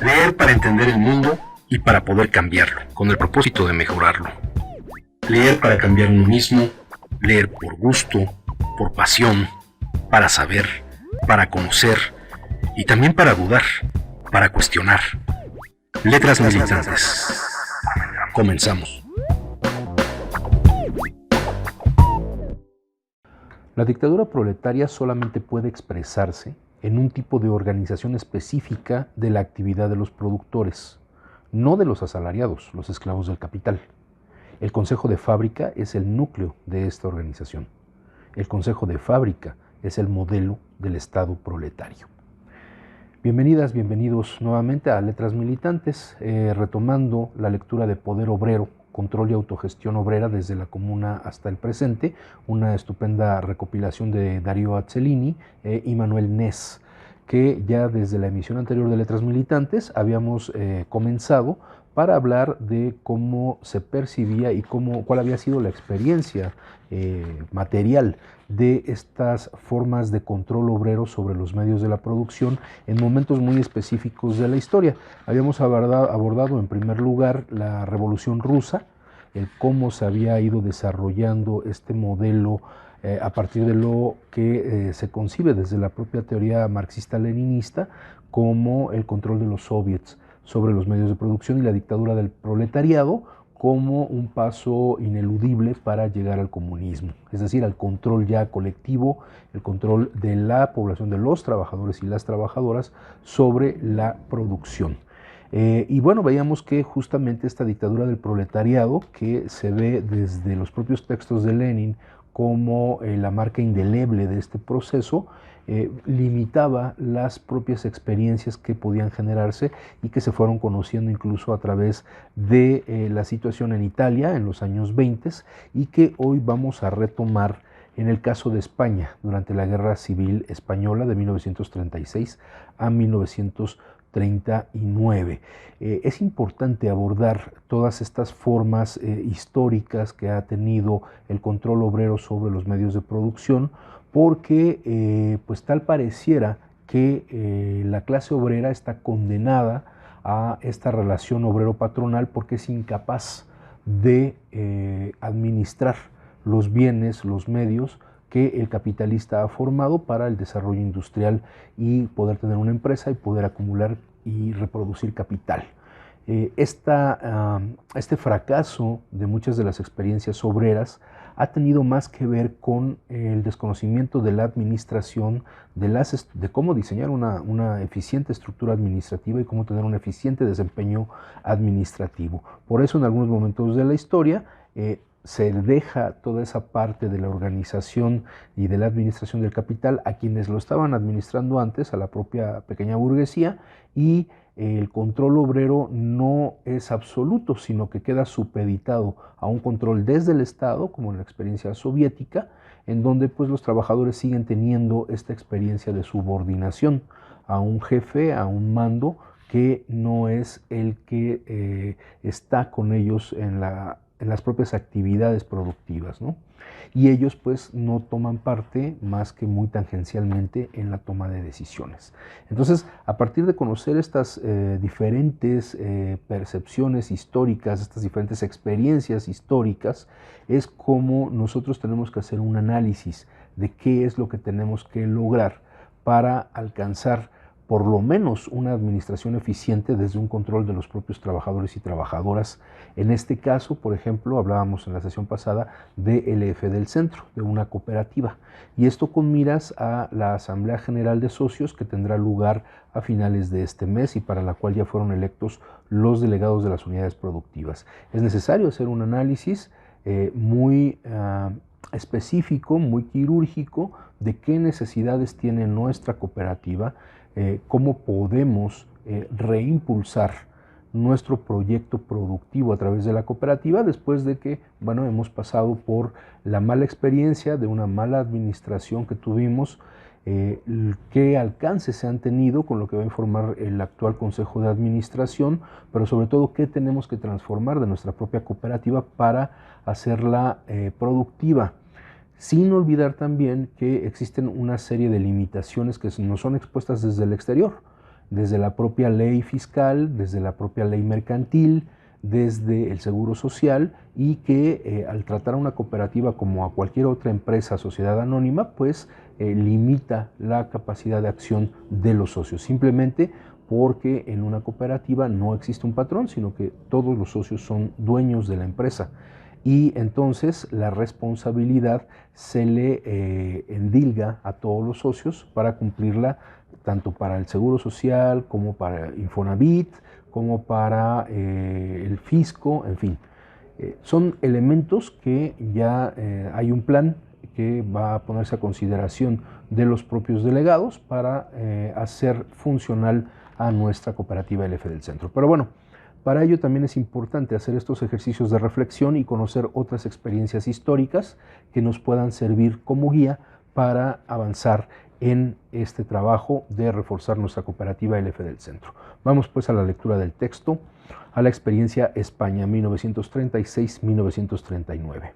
Leer para entender el mundo y para poder cambiarlo, con el propósito de mejorarlo. Leer para cambiar uno mismo, leer por gusto, por pasión, para saber, para conocer y también para dudar, para cuestionar. Letras militantes. Comenzamos. La dictadura proletaria solamente puede expresarse en un tipo de organización específica de la actividad de los productores, no de los asalariados, los esclavos del capital. El Consejo de Fábrica es el núcleo de esta organización. El Consejo de Fábrica es el modelo del Estado proletario. Bienvenidas, bienvenidos nuevamente a Letras Militantes, retomando la lectura de Poder Obrero, Control y Autogestión Obrera desde la Comuna hasta el presente, una estupenda recopilación de Darío Azzolini y Manuel Ness, que ya desde la emisión anterior de Letras Militantes habíamos comenzado para hablar de cómo se percibía y cuál había sido la experiencia material de estas formas de control obrero sobre los medios de la producción en momentos muy específicos de la historia. Habíamos abordado en primer lugar la Revolución Rusa, el cómo se había ido desarrollando este modelo a partir de lo que se concibe desde la propia teoría marxista-leninista como el control de los soviets sobre los medios de producción y la dictadura del proletariado como un paso ineludible para llegar al comunismo, es decir, al control ya colectivo, el control de la población, de los trabajadores y las trabajadoras sobre la producción. Y bueno, veíamos que justamente esta dictadura del proletariado, que se ve desde los propios textos de Lenin como la marca indeleble de este proceso, limitaba las propias experiencias que podían generarse y que se fueron conociendo incluso a través de la situación en Italia en los años 20 y que hoy vamos a retomar en el caso de España durante la Guerra Civil Española de 1936 a 1939. Es importante abordar todas estas formas históricas que ha tenido el control obrero sobre los medios de producción porque pues tal pareciera que la clase obrera está condenada a esta relación obrero-patronal porque es incapaz de administrar los bienes, los medios que el capitalista ha formado para el desarrollo industrial y poder tener una empresa y poder acumular y reproducir capital. Este fracaso de muchas de las experiencias obreras ha tenido más que ver con el desconocimiento de la administración, de cómo diseñar una eficiente estructura administrativa y cómo tener un eficiente desempeño administrativo. Por eso en algunos momentos de la historia se deja toda esa parte de la organización y de la administración del capital a quienes lo estaban administrando antes, a la propia pequeña burguesía, y el control obrero no es absoluto, sino que queda supeditado a un control desde el Estado, como en la experiencia soviética, en donde pues los trabajadores siguen teniendo esta experiencia de subordinación a un jefe, a un mando que no es el que está con ellos en las propias actividades productivas, ¿no? Y ellos pues no toman parte más que muy tangencialmente en la toma de decisiones. Entonces, a partir de conocer estas diferentes percepciones históricas, estas diferentes experiencias históricas, es como nosotros tenemos que hacer un análisis de qué es lo que tenemos que lograr para alcanzar por lo menos una administración eficiente desde un control de los propios trabajadores y trabajadoras. En este caso, por ejemplo, hablábamos en la sesión pasada de LF del Centro, de una cooperativa, y esto con miras a la Asamblea General de Socios que tendrá lugar a finales de este mes y para la cual ya fueron electos los delegados de las unidades productivas. Es necesario hacer un análisis muy específico, muy quirúrgico de qué necesidades tiene nuestra cooperativa, cómo podemos reimpulsar nuestro proyecto productivo a través de la cooperativa después de que, bueno, hemos pasado por la mala experiencia de una mala administración que tuvimos, qué alcances se han tenido con lo que va a informar el actual Consejo de Administración, pero sobre todo qué tenemos que transformar de nuestra propia cooperativa para hacerla productiva. Sin olvidar también que existen una serie de limitaciones que nos son expuestas desde el exterior. desde la propia ley fiscal, desde la propia ley mercantil, desde el seguro social, y que al tratar a una cooperativa como a cualquier otra empresa, sociedad anónima, pues limita la capacidad de acción de los socios, simplemente porque en una cooperativa no existe un patrón, sino que todos los socios son dueños de la empresa. Y entonces la responsabilidad se le endilga a todos los socios para cumplirla, tanto para el Seguro Social como para Infonavit, como para el fisco, en fin. Son elementos que ya hay un plan que va a ponerse a consideración de los propios delegados para hacer funcional a nuestra cooperativa LF del Centro. Pero bueno, para ello también es importante hacer estos ejercicios de reflexión y conocer otras experiencias históricas que nos puedan servir como guía para avanzar en este trabajo de reforzar nuestra cooperativa LF del Centro. Vamos pues a la lectura del texto, a la experiencia España 1936-1939.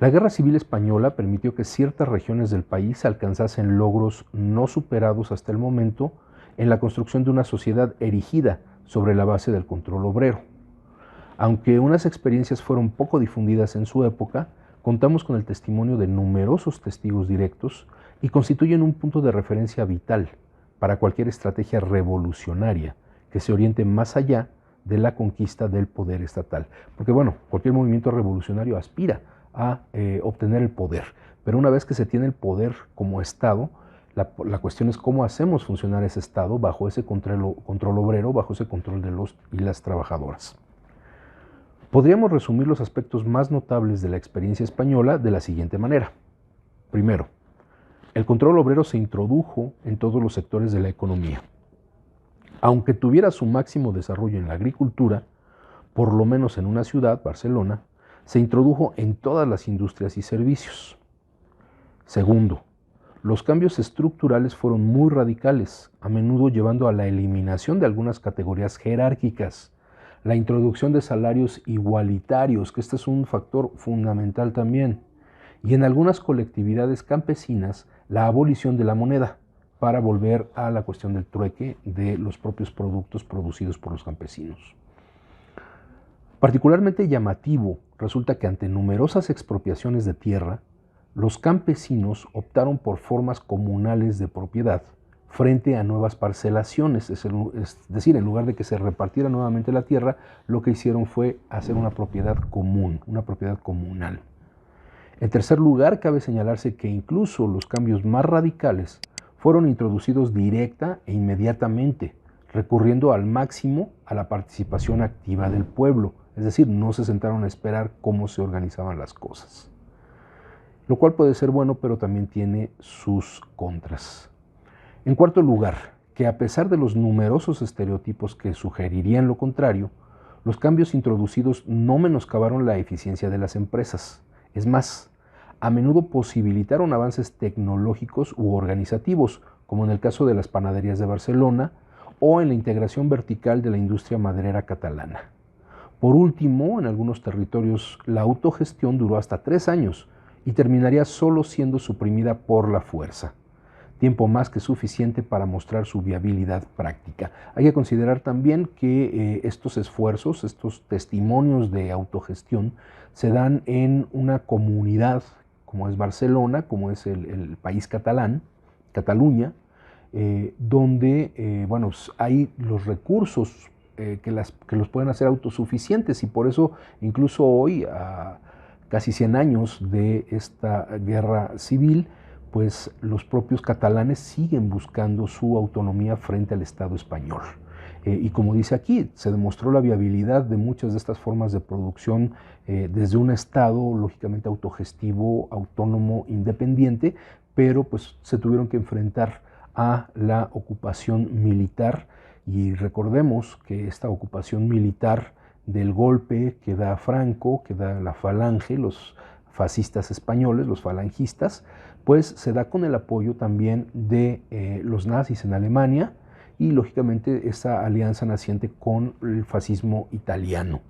La Guerra Civil Española permitió que ciertas regiones del país alcanzasen logros no superados hasta el momento en la construcción de una sociedad erigida sobre la base del control obrero. Aunque unas experiencias fueron poco difundidas en su época, contamos con el testimonio de numerosos testigos directos y constituyen un punto de referencia vital para cualquier estrategia revolucionaria que se oriente más allá de la conquista del poder estatal. Porque bueno, cualquier movimiento revolucionario aspira a obtener el poder, pero una vez que se tiene el poder como Estado, la cuestión es cómo hacemos funcionar ese Estado bajo ese control obrero, bajo ese control de los y las trabajadoras. Podríamos resumir los aspectos más notables de la experiencia española de la siguiente manera. Primero, el control obrero se introdujo en todos los sectores de la economía. Aunque tuviera su máximo desarrollo en la agricultura, por lo menos en una ciudad, Barcelona, se introdujo en todas las industrias y servicios. Segundo, los cambios estructurales fueron muy radicales, a menudo llevando a la eliminación de algunas categorías jerárquicas, la introducción de salarios igualitarios, que este es un factor fundamental también, y en algunas colectividades campesinas, la abolición de la moneda, para volver a la cuestión del trueque de los propios productos producidos por los campesinos. Particularmente llamativo resulta que ante numerosas expropiaciones de tierra, los campesinos optaron por formas comunales de propiedad frente a nuevas parcelaciones, es decir, en lugar de que se repartiera nuevamente la tierra, lo que hicieron fue hacer una propiedad común, una propiedad comunal. En tercer lugar, cabe señalarse que incluso los cambios más radicales fueron introducidos directa e inmediatamente, recurriendo al máximo a la participación activa del pueblo, es decir, no se sentaron a esperar cómo se organizaban las cosas. Lo cual puede ser bueno, pero también tiene sus contras. En cuarto lugar, que a pesar de los numerosos estereotipos que sugerirían lo contrario, los cambios introducidos no menoscabaron la eficiencia de las empresas. Es más, a menudo posibilitaron avances tecnológicos u organizativos, como en el caso de las panaderías de Barcelona o en la integración vertical de la industria maderera catalana. Por último, en algunos territorios, la autogestión duró hasta 3 años, y terminaría solo siendo suprimida por la fuerza. Tiempo más que suficiente para mostrar su viabilidad práctica. Hay que considerar también que estos esfuerzos, estos testimonios de autogestión, se dan en una comunidad como es Barcelona, como es el país catalán, Cataluña, donde bueno, hay los recursos que los pueden hacer autosuficientes, y por eso incluso hoy, casi 100 años de esta guerra civil, pues los propios catalanes siguen buscando su autonomía frente al Estado español. Y como dice aquí, se demostró la viabilidad de muchas de estas formas de producción desde un Estado lógicamente autogestivo, autónomo, independiente, pero pues se tuvieron que enfrentar a la ocupación militar, y recordemos que esta ocupación militar del golpe que da Franco, que da la Falange, los fascistas españoles, los falangistas, pues se da con el apoyo también de los nazis en Alemania y lógicamente esa alianza naciente con el fascismo italiano.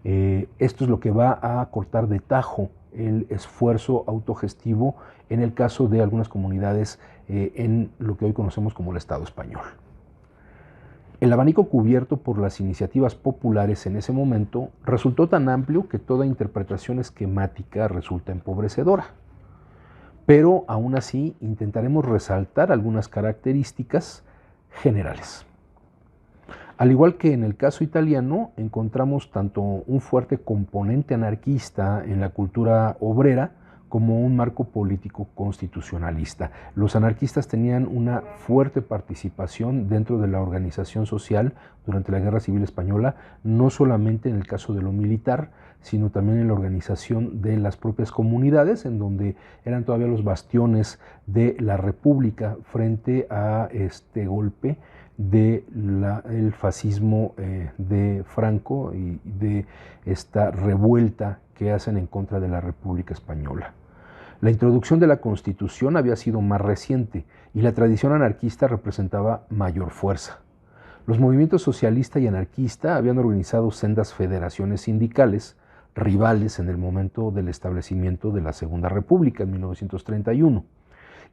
Esto es lo que va a cortar de tajo el esfuerzo autogestivo en el caso de algunas comunidades en lo que hoy conocemos como el Estado español. El abanico cubierto por las iniciativas populares en ese momento resultó tan amplio que toda interpretación esquemática resulta empobrecedora. Pero aún así intentaremos resaltar algunas características generales. Al igual que en el caso italiano, encontramos tanto un fuerte componente anarquista en la cultura obrera como un marco político constitucionalista. Los anarquistas tenían una fuerte participación dentro de la organización social durante la Guerra Civil Española, no solamente en el caso de lo militar, sino también en la organización de las propias comunidades, en donde eran todavía los bastiones de la República frente a este golpe del fascismo de Franco y de esta revuelta que hacen en contra de la República Española. La introducción de la Constitución había sido más reciente y la tradición anarquista representaba mayor fuerza. Los movimientos socialista y anarquista habían organizado sendas federaciones sindicales rivales en el momento del establecimiento de la Segunda República en 1931.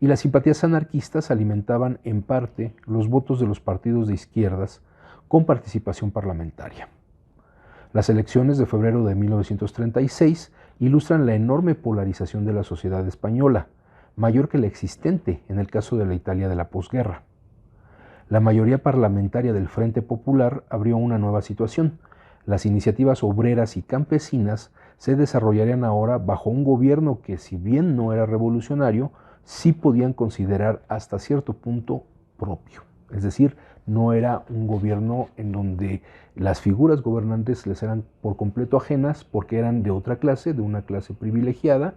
Y las simpatías anarquistas alimentaban en parte los votos de los partidos de izquierdas con participación parlamentaria. Las elecciones de febrero de 1936 ilustran la enorme polarización de la sociedad española, mayor que la existente en el caso de la Italia de la posguerra. La mayoría parlamentaria del Frente Popular abrió una nueva situación. Las iniciativas obreras y campesinas se desarrollarían ahora bajo un gobierno que, si bien no era revolucionario, sí podían considerar hasta cierto punto propio. Es decir, no era un gobierno en donde las figuras gobernantes les eran por completo ajenas porque eran de otra clase, de una clase privilegiada,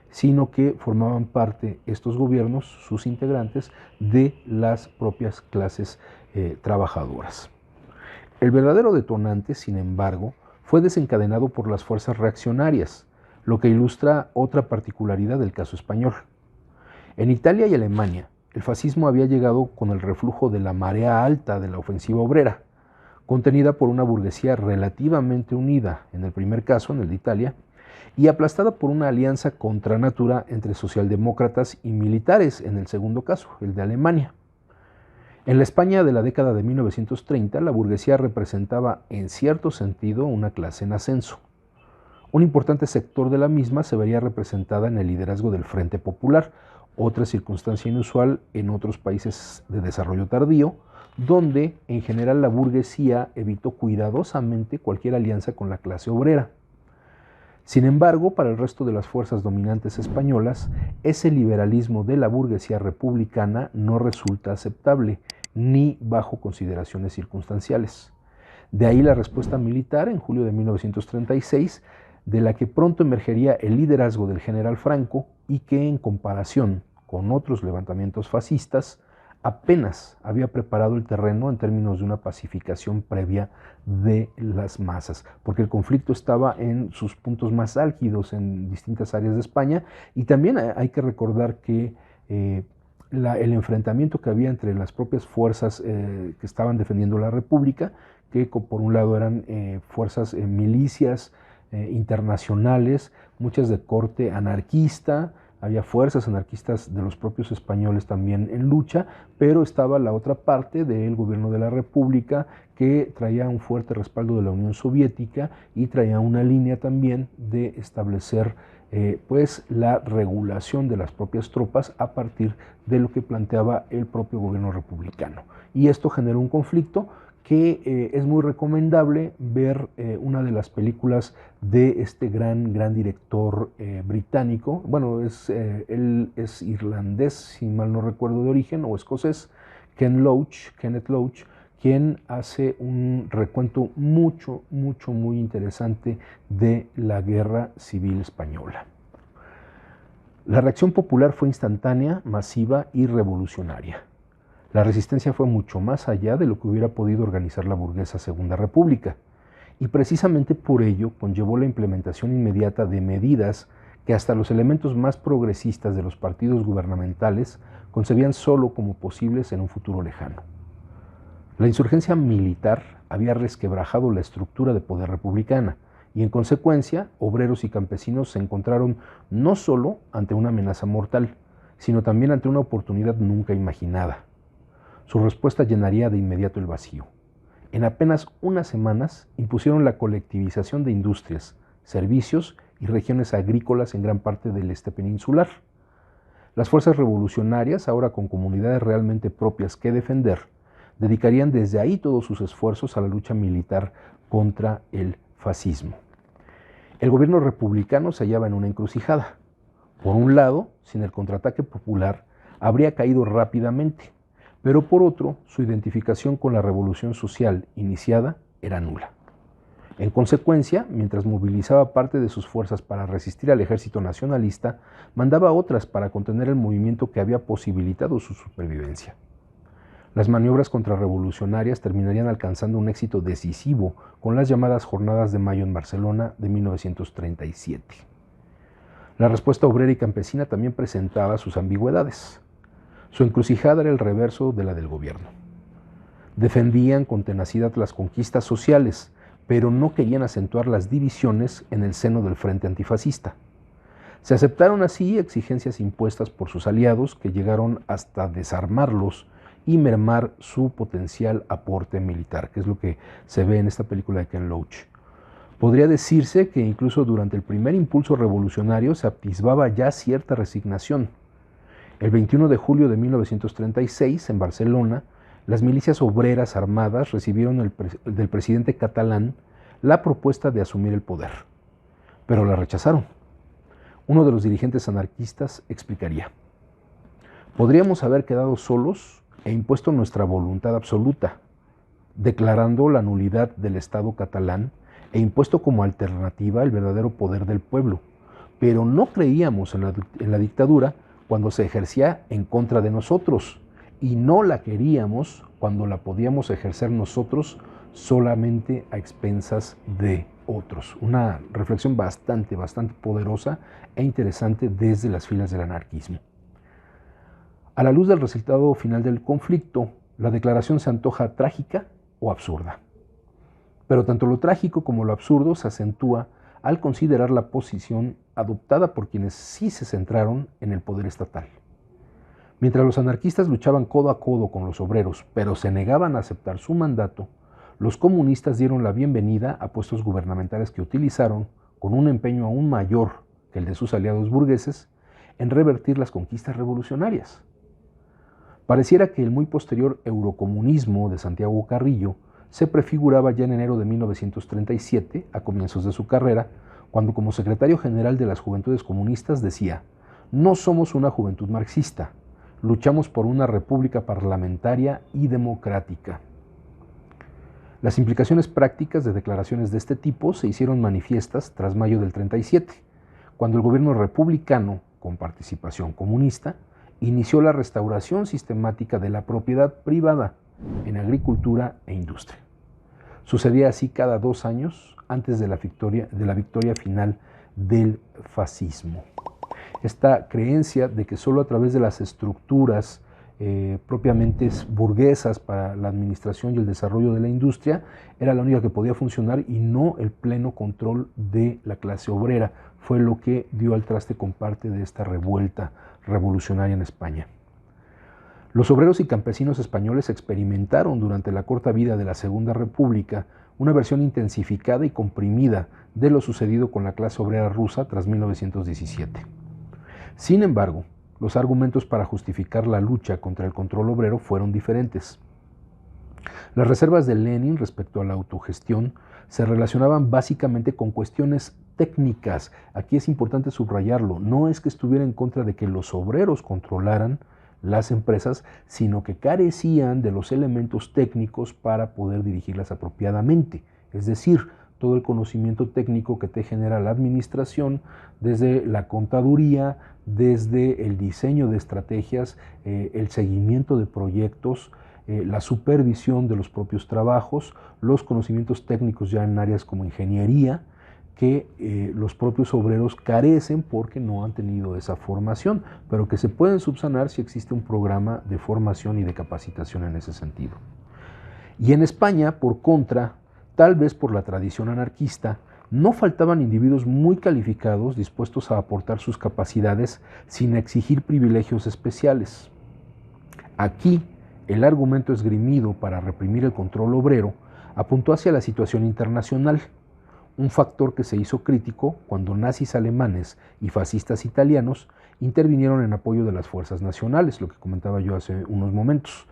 sino que formaban parte estos gobiernos, sus integrantes, de las propias clases trabajadoras. El verdadero detonante, sin embargo, fue desencadenado por las fuerzas reaccionarias, lo que ilustra otra particularidad del caso español. En Italia y Alemania, el fascismo había llegado con el reflujo de la marea alta de la ofensiva obrera, contenida por una burguesía relativamente unida, en el primer caso, en el de Italia, y aplastada por una alianza contra natura entre socialdemócratas y militares, en el segundo caso, el de Alemania. En la España de la década de 1930, la burguesía representaba, en cierto sentido, una clase en ascenso. Un importante sector de la misma se vería representada en el liderazgo del Frente Popular, otra circunstancia inusual en otros países de desarrollo tardío, donde en general la burguesía evitó cuidadosamente cualquier alianza con la clase obrera. Sin embargo, para el resto de las fuerzas dominantes españolas, ese liberalismo de la burguesía republicana no resulta aceptable, ni bajo consideraciones circunstanciales. De ahí la respuesta militar en julio de 1936, de la que pronto emergería el liderazgo del general Franco y que, en comparación con otros levantamientos fascistas, apenas había preparado el terreno en términos de una pacificación previa de las masas, porque el conflicto estaba en sus puntos más álgidos en distintas áreas de España, y también hay que recordar que el enfrentamiento que había entre las propias fuerzas que estaban defendiendo la República, que por un lado eran fuerzas milicias internacionales, muchas de corte anarquista, había fuerzas anarquistas de los propios españoles también en lucha, pero estaba la otra parte del gobierno de la República que traía un fuerte respaldo de la Unión Soviética y traía una línea también de establecer pues la regulación de las propias tropas a partir de lo que planteaba el propio gobierno republicano. Y esto generó un conflicto que es muy recomendable ver una de las películas de este gran director británico. Bueno, él es irlandés, si mal no recuerdo de origen, o escocés, Kenneth Loach, quien hace un recuento muy interesante de la Guerra Civil Española. La reacción popular fue instantánea, masiva y revolucionaria. La resistencia fue mucho más allá de lo que hubiera podido organizar la burguesa Segunda República, y precisamente por ello conllevó la implementación inmediata de medidas que hasta los elementos más progresistas de los partidos gubernamentales concebían solo como posibles en un futuro lejano. La insurgencia militar había resquebrajado la estructura de poder republicana, y en consecuencia, obreros y campesinos se encontraron no solo ante una amenaza mortal, sino también ante una oportunidad nunca imaginada. Su respuesta llenaría de inmediato el vacío. En apenas unas semanas impusieron la colectivización de industrias, servicios y regiones agrícolas en gran parte del este peninsular. Las fuerzas revolucionarias, ahora con comunidades realmente propias que defender, dedicarían desde ahí todos sus esfuerzos a la lucha militar contra el fascismo. El gobierno republicano se hallaba en una encrucijada. Por un lado, sin el contraataque popular, habría caído rápidamente, pero por otro, su identificación con la revolución social iniciada era nula. En consecuencia, mientras movilizaba parte de sus fuerzas para resistir al ejército nacionalista, mandaba otras para contener el movimiento que había posibilitado su supervivencia. Las maniobras contrarrevolucionarias terminarían alcanzando un éxito decisivo con las llamadas Jornadas de Mayo en Barcelona de 1937. La respuesta obrera y campesina también presentaba sus ambigüedades. Su encrucijada era el reverso de la del gobierno. Defendían con tenacidad las conquistas sociales, pero no querían acentuar las divisiones en el seno del frente antifascista. Se aceptaron así exigencias impuestas por sus aliados que llegaron hasta desarmarlos y mermar su potencial aporte militar, que es lo que se ve en esta película de Ken Loach. Podría decirse que incluso durante el primer impulso revolucionario se atisbaba ya cierta resignación. El 21 de julio de 1936, en Barcelona, las milicias obreras armadas recibieron del presidente catalán la propuesta de asumir el poder, pero la rechazaron. Uno de los dirigentes anarquistas explicaría: podríamos haber quedado solos e impuesto nuestra voluntad absoluta, declarando la nulidad del Estado catalán e impuesto como alternativa el verdadero poder del pueblo, pero no creíamos en la dictadura cuando se ejercía en contra de nosotros, y no la queríamos cuando la podíamos ejercer nosotros solamente a expensas de otros. Una reflexión bastante poderosa e interesante desde las filas del anarquismo. A la luz del resultado final del conflicto, la declaración se antoja trágica o absurda. Pero tanto lo trágico como lo absurdo se acentúa al considerar la posición adoptada por quienes sí se centraron en el poder estatal. Mientras los anarquistas luchaban codo a codo con los obreros, pero se negaban a aceptar su mandato, los comunistas dieron la bienvenida a puestos gubernamentales que utilizaron, con un empeño aún mayor que el de sus aliados burgueses, en revertir las conquistas revolucionarias. Pareciera que el muy posterior eurocomunismo de Santiago Carrillo se prefiguraba ya en enero de 1937, a comienzos de su carrera, cuando como secretario general de las Juventudes Comunistas decía: no somos una juventud marxista, luchamos por una república parlamentaria y democrática. Las implicaciones prácticas de declaraciones de este tipo se hicieron manifiestas tras mayo del 37, cuando el gobierno republicano, con participación comunista, inició la restauración sistemática de la propiedad privada en agricultura e industria. Sucedía así cada 2 años antes de la victoria final del fascismo. Esta creencia de que solo a través de las estructuras propiamente burguesas para la administración y el desarrollo de la industria era la única que podía funcionar y no el pleno control de la clase obrera, fue lo que dio al traste con parte de esta revuelta revolucionaria en España. Los obreros y campesinos españoles experimentaron durante la corta vida de la Segunda República una versión intensificada y comprimida de lo sucedido con la clase obrera rusa tras 1917. Sin embargo, los argumentos para justificar la lucha contra el control obrero fueron diferentes. Las reservas de Lenin respecto a la autogestión se relacionaban básicamente con cuestiones técnicas. Aquí es importante subrayarlo, no es que estuviera en contra de que los obreros controlaran las empresas, sino que carecían de los elementos técnicos para poder dirigirlas apropiadamente. Es decir, todo el conocimiento técnico que te genera la administración, desde la contaduría, desde el diseño de estrategias, el seguimiento de proyectos, la supervisión de los propios trabajos, los conocimientos técnicos ya en áreas como ingeniería, que los propios obreros carecen porque no han tenido esa formación, pero que se pueden subsanar si existe un programa de formación y de capacitación en ese sentido. Y en España, por contra, tal vez por la tradición anarquista, no faltaban individuos muy calificados dispuestos a aportar sus capacidades sin exigir privilegios especiales. Aquí, el argumento esgrimido para reprimir el control obrero Apuntó hacia la situación internacional, un factor que se hizo crítico cuando nazis alemanes y fascistas italianos intervinieron en apoyo de las fuerzas nacionales, lo que comentaba yo hace unos momentos.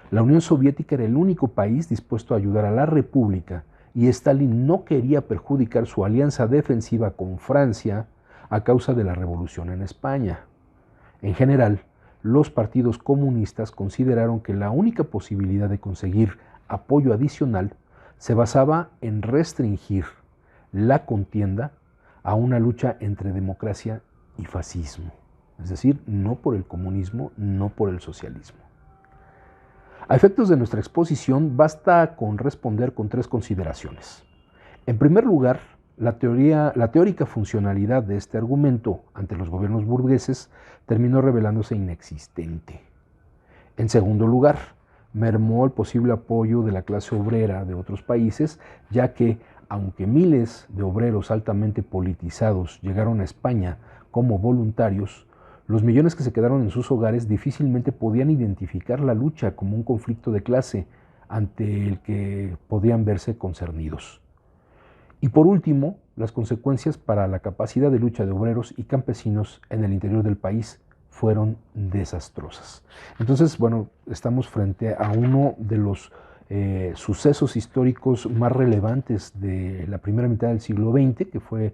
La Unión Soviética era el único país dispuesto a ayudar a la República y Stalin no quería perjudicar su alianza defensiva con Francia a causa de la revolución en España. En general, los partidos comunistas consideraron que la única posibilidad de conseguir apoyo adicional se basaba en restringir la contienda a una lucha entre democracia y fascismo, es decir, no por el comunismo, no por el socialismo. A efectos de nuestra exposición, basta con responder con 3 consideraciones. En primer lugar, la teórica funcionalidad de este argumento ante los gobiernos burgueses terminó revelándose inexistente. En segundo lugar, mermó el posible apoyo de la clase obrera de otros países, ya que, aunque miles de obreros altamente politizados llegaron a España como voluntarios, los millones que se quedaron en sus hogares difícilmente podían identificar la lucha como un conflicto de clase ante el que podían verse concernidos. Y por último, las consecuencias para la capacidad de lucha de obreros y campesinos en el interior del país fueron desastrosas. Entonces, bueno, estamos frente a uno de los sucesos históricos más relevantes de la primera mitad del siglo XX, que fue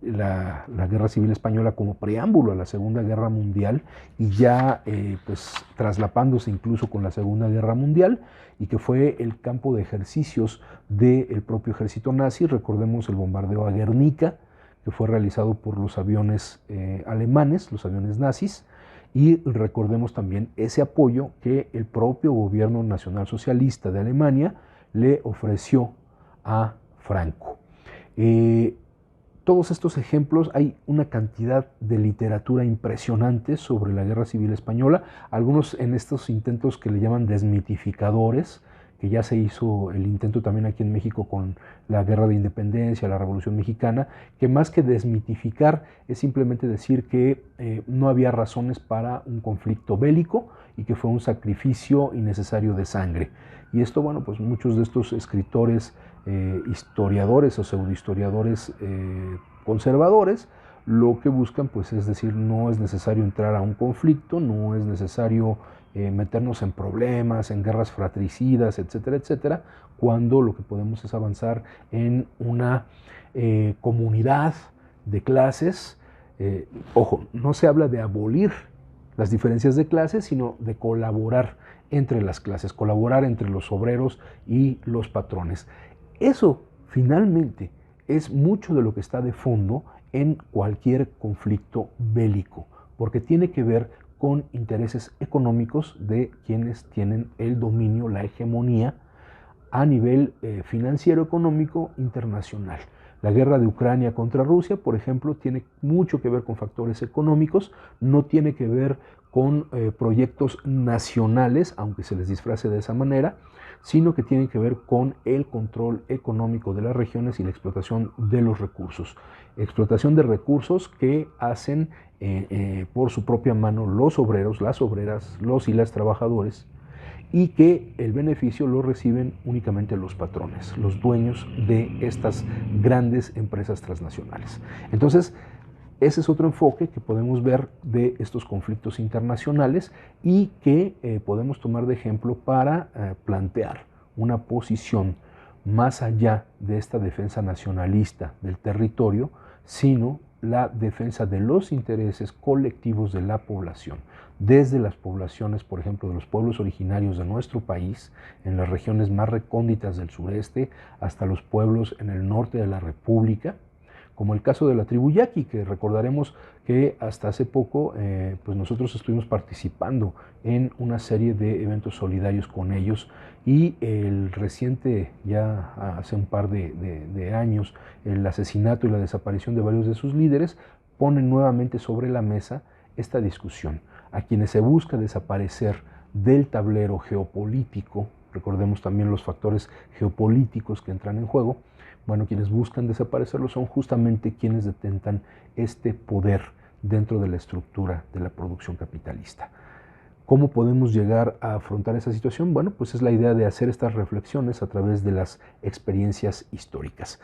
la Guerra Civil Española como preámbulo a la Segunda Guerra Mundial y ya pues traslapándose incluso con la Segunda Guerra Mundial, y que fue el campo de ejercicios del propio ejército nazi. Recordemos el bombardeo a Guernica, que fue realizado por los aviones alemanes, los aviones nazis, y recordemos también ese apoyo que el propio gobierno nacionalsocialista de Alemania le ofreció a Franco. Todos estos ejemplos, hay una cantidad de literatura impresionante sobre la Guerra Civil Española, algunos en estos intentos que le llaman desmitificadores, que ya se hizo el intento también aquí en México con la Guerra de Independencia, la Revolución Mexicana, que más que desmitificar es simplemente decir que no había razones para un conflicto bélico y que fue un sacrificio innecesario de sangre. Y esto, bueno, pues muchos de estos escritores, historiadores o pseudohistoriadores conservadores, lo que buscan pues es decir, no es necesario entrar a un conflicto, no es necesario meternos en problemas, en guerras fratricidas, etcétera, etcétera, cuando lo que podemos es avanzar en una comunidad de clases. Ojo, no se habla de abolir las diferencias de clases, sino de colaborar entre las clases, colaborar entre los obreros y los patrones. Eso, finalmente, es mucho de lo que está de fondo en cualquier conflicto bélico, porque tiene que ver con intereses económicos de quienes tienen el dominio, la hegemonía a nivel financiero económico internacional. La guerra de Ucrania contra Rusia, por ejemplo, tiene mucho que ver con factores económicos, no tiene que ver con proyectos nacionales, aunque se les disfrace de esa manera, sino que tiene que ver con el control económico de las regiones y la explotación de los recursos. Explotación de recursos que hacen por su propia mano los obreros, las obreras, los y las trabajadores, y que el beneficio lo reciben únicamente los patrones, los dueños de estas grandes empresas transnacionales. Entonces, ese es otro enfoque que podemos ver de estos conflictos internacionales y que podemos tomar de ejemplo para plantear una posición más allá de esta defensa nacionalista del territorio, sino la defensa de los intereses colectivos de la población, desde las poblaciones, por ejemplo, de los pueblos originarios de nuestro país, en las regiones más recónditas del sureste, hasta los pueblos en el norte de la República, como el caso de la tribu Yaqui, que recordaremos que hasta hace poco pues nosotros estuvimos participando en una serie de eventos solidarios con ellos, y el reciente, ya hace un par de años, el asesinato y la desaparición de varios de sus líderes ponen nuevamente sobre la mesa esta discusión. A quienes se busca desaparecer del tablero geopolítico, recordemos también los factores geopolíticos que entran en juego, bueno, quienes buscan desaparecerlo son justamente quienes detentan este poder dentro de la estructura de la producción capitalista. ¿Cómo podemos llegar a afrontar esa situación? Bueno, pues es la idea de hacer estas reflexiones a través de las experiencias históricas.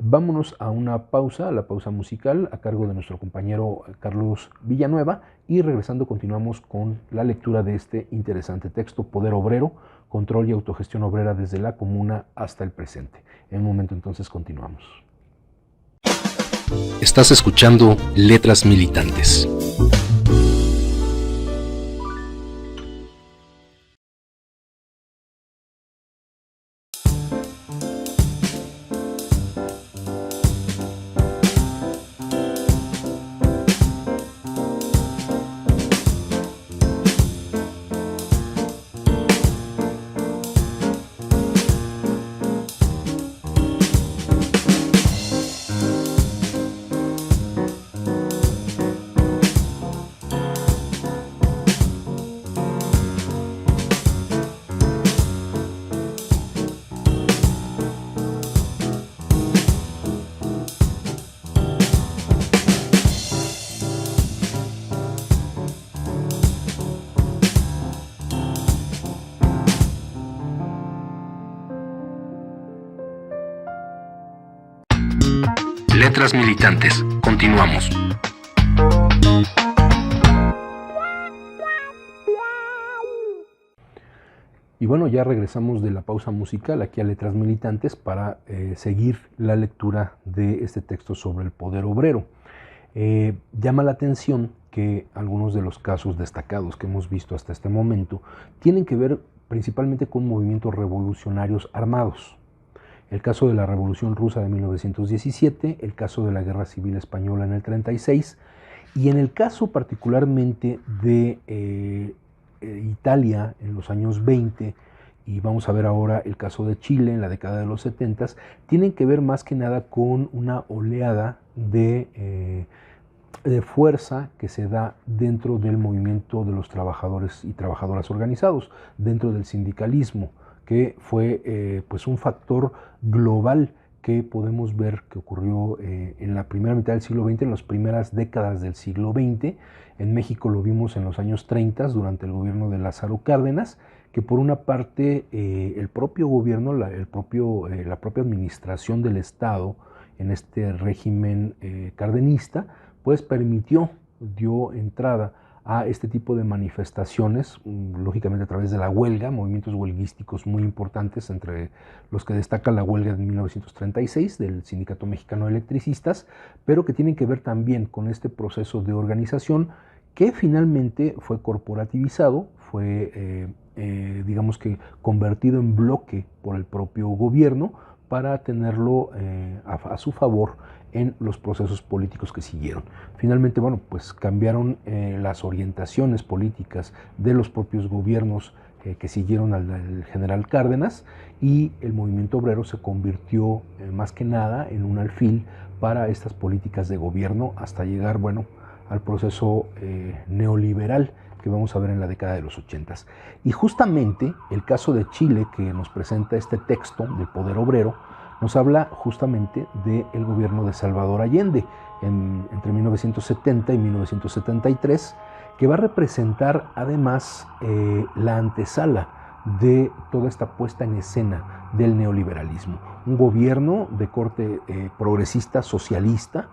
Vámonos a una pausa, a la pausa musical, a cargo de nuestro compañero Carlos Villanueva, y regresando continuamos con la lectura de este interesante texto, Poder Obrero, Control y Autogestión Obrera desde la Comuna hasta el presente. En un momento entonces continuamos. Estás escuchando Letras Militantes. Letras Militantes. Continuamos. Y bueno, ya regresamos de la pausa musical aquí a Letras Militantes para seguir la lectura de este texto sobre el poder obrero. Llama la atención que algunos de los casos destacados que hemos visto hasta este momento tienen que ver principalmente con movimientos revolucionarios armados. El caso de la Revolución Rusa de 1917, el caso de la Guerra Civil Española en el 36, y en el caso particularmente de Italia en los años 20, y vamos a ver ahora el caso de Chile en la década de los 70, tienen que ver más que nada con una oleada de fuerza que se da dentro del movimiento de los trabajadores y trabajadoras organizados, dentro del sindicalismo, que fue pues un factor global que podemos ver que ocurrió en la primera mitad del siglo XX, en las primeras décadas del siglo XX. En México lo vimos en los años 30 durante el gobierno de Lázaro Cárdenas, que por una parte el propio gobierno, la propia administración del Estado en este régimen cardenista, pues dio entrada a este tipo de manifestaciones, lógicamente a través de la huelga, movimientos huelguísticos muy importantes, entre los que destaca la huelga de 1936 del Sindicato Mexicano de Electricistas, pero que tienen que ver también con este proceso de organización que finalmente fue corporativizado, fue digamos que convertido en bloque por el propio gobierno para tenerlo a su favor en los procesos políticos que siguieron. Finalmente, bueno, pues cambiaron las orientaciones políticas de los propios gobiernos que siguieron al general Cárdenas, y el movimiento obrero se convirtió más que nada en un alfil para estas políticas de gobierno hasta llegar, bueno, al proceso neoliberal que vamos a ver en la década de los 80. Y justamente el caso de Chile, que nos presenta este texto del poder obrero, nos habla justamente del gobierno de Salvador Allende entre 1970 y 1973, que va a representar además la antesala de toda esta puesta en escena del neoliberalismo. Un gobierno de corte progresista, socialista,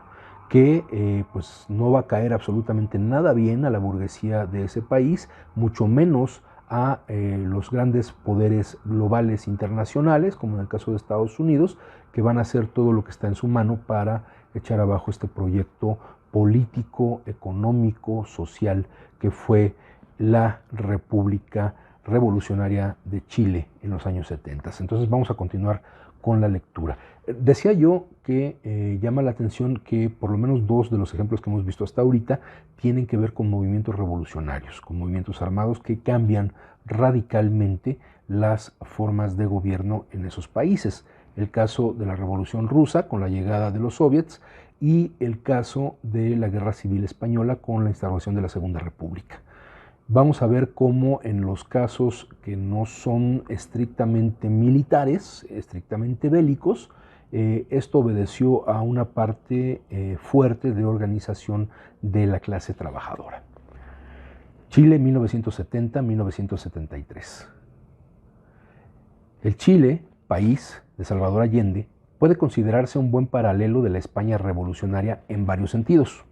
que pues no va a caer absolutamente nada bien a la burguesía de ese país, mucho menos a los grandes poderes globales internacionales, como en el caso de Estados Unidos, que van a hacer todo lo que está en su mano para echar abajo este proyecto político, económico, social, que fue la República Revolucionaria de Chile en los años 70. Entonces vamos a continuar con la lectura. Decía yo que llama la atención que por lo menos dos de los ejemplos que hemos visto hasta ahorita tienen que ver con movimientos revolucionarios, con movimientos armados que cambian radicalmente las formas de gobierno en esos países. El caso de la Revolución Rusa con la llegada de los soviets y el caso de la Guerra Civil Española con la instauración de la Segunda República. Vamos a ver cómo en los casos que no son estrictamente militares, estrictamente bélicos, esto obedeció a una parte fuerte de organización de la clase trabajadora. Chile 1970-1973. El Chile, país de Salvador Allende, puede considerarse un buen paralelo de la España revolucionaria en varios sentidos.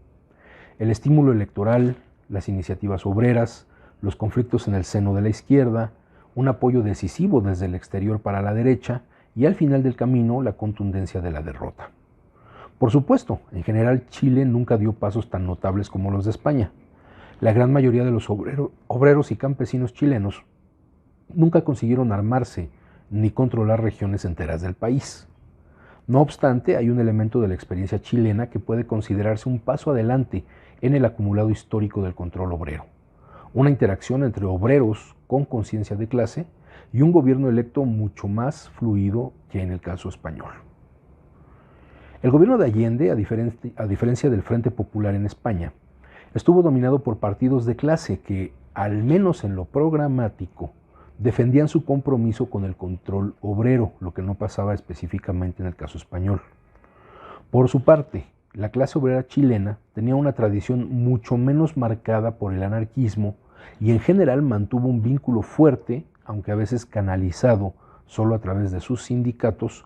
El estímulo electoral, las iniciativas obreras, los conflictos en el seno de la izquierda, un apoyo decisivo desde el exterior para la derecha y al final del camino la contundencia de la derrota. Por supuesto, en general Chile nunca dio pasos tan notables como los de España. La gran mayoría de los obreros y campesinos chilenos nunca consiguieron armarse ni controlar regiones enteras del país. No obstante, hay un elemento de la experiencia chilena que puede considerarse un paso adelante en el acumulado histórico del control obrero. Una interacción entre obreros con conciencia de clase y un gobierno electo mucho más fluido que en el caso español. El gobierno de Allende, a diferencia del Frente Popular en España, estuvo dominado por partidos de clase que, al menos en lo programático, defendían su compromiso con el control obrero, lo que no pasaba específicamente en el caso español. Por su parte, la clase obrera chilena tenía una tradición mucho menos marcada por el anarquismo y en general mantuvo un vínculo fuerte, aunque a veces canalizado solo a través de sus sindicatos,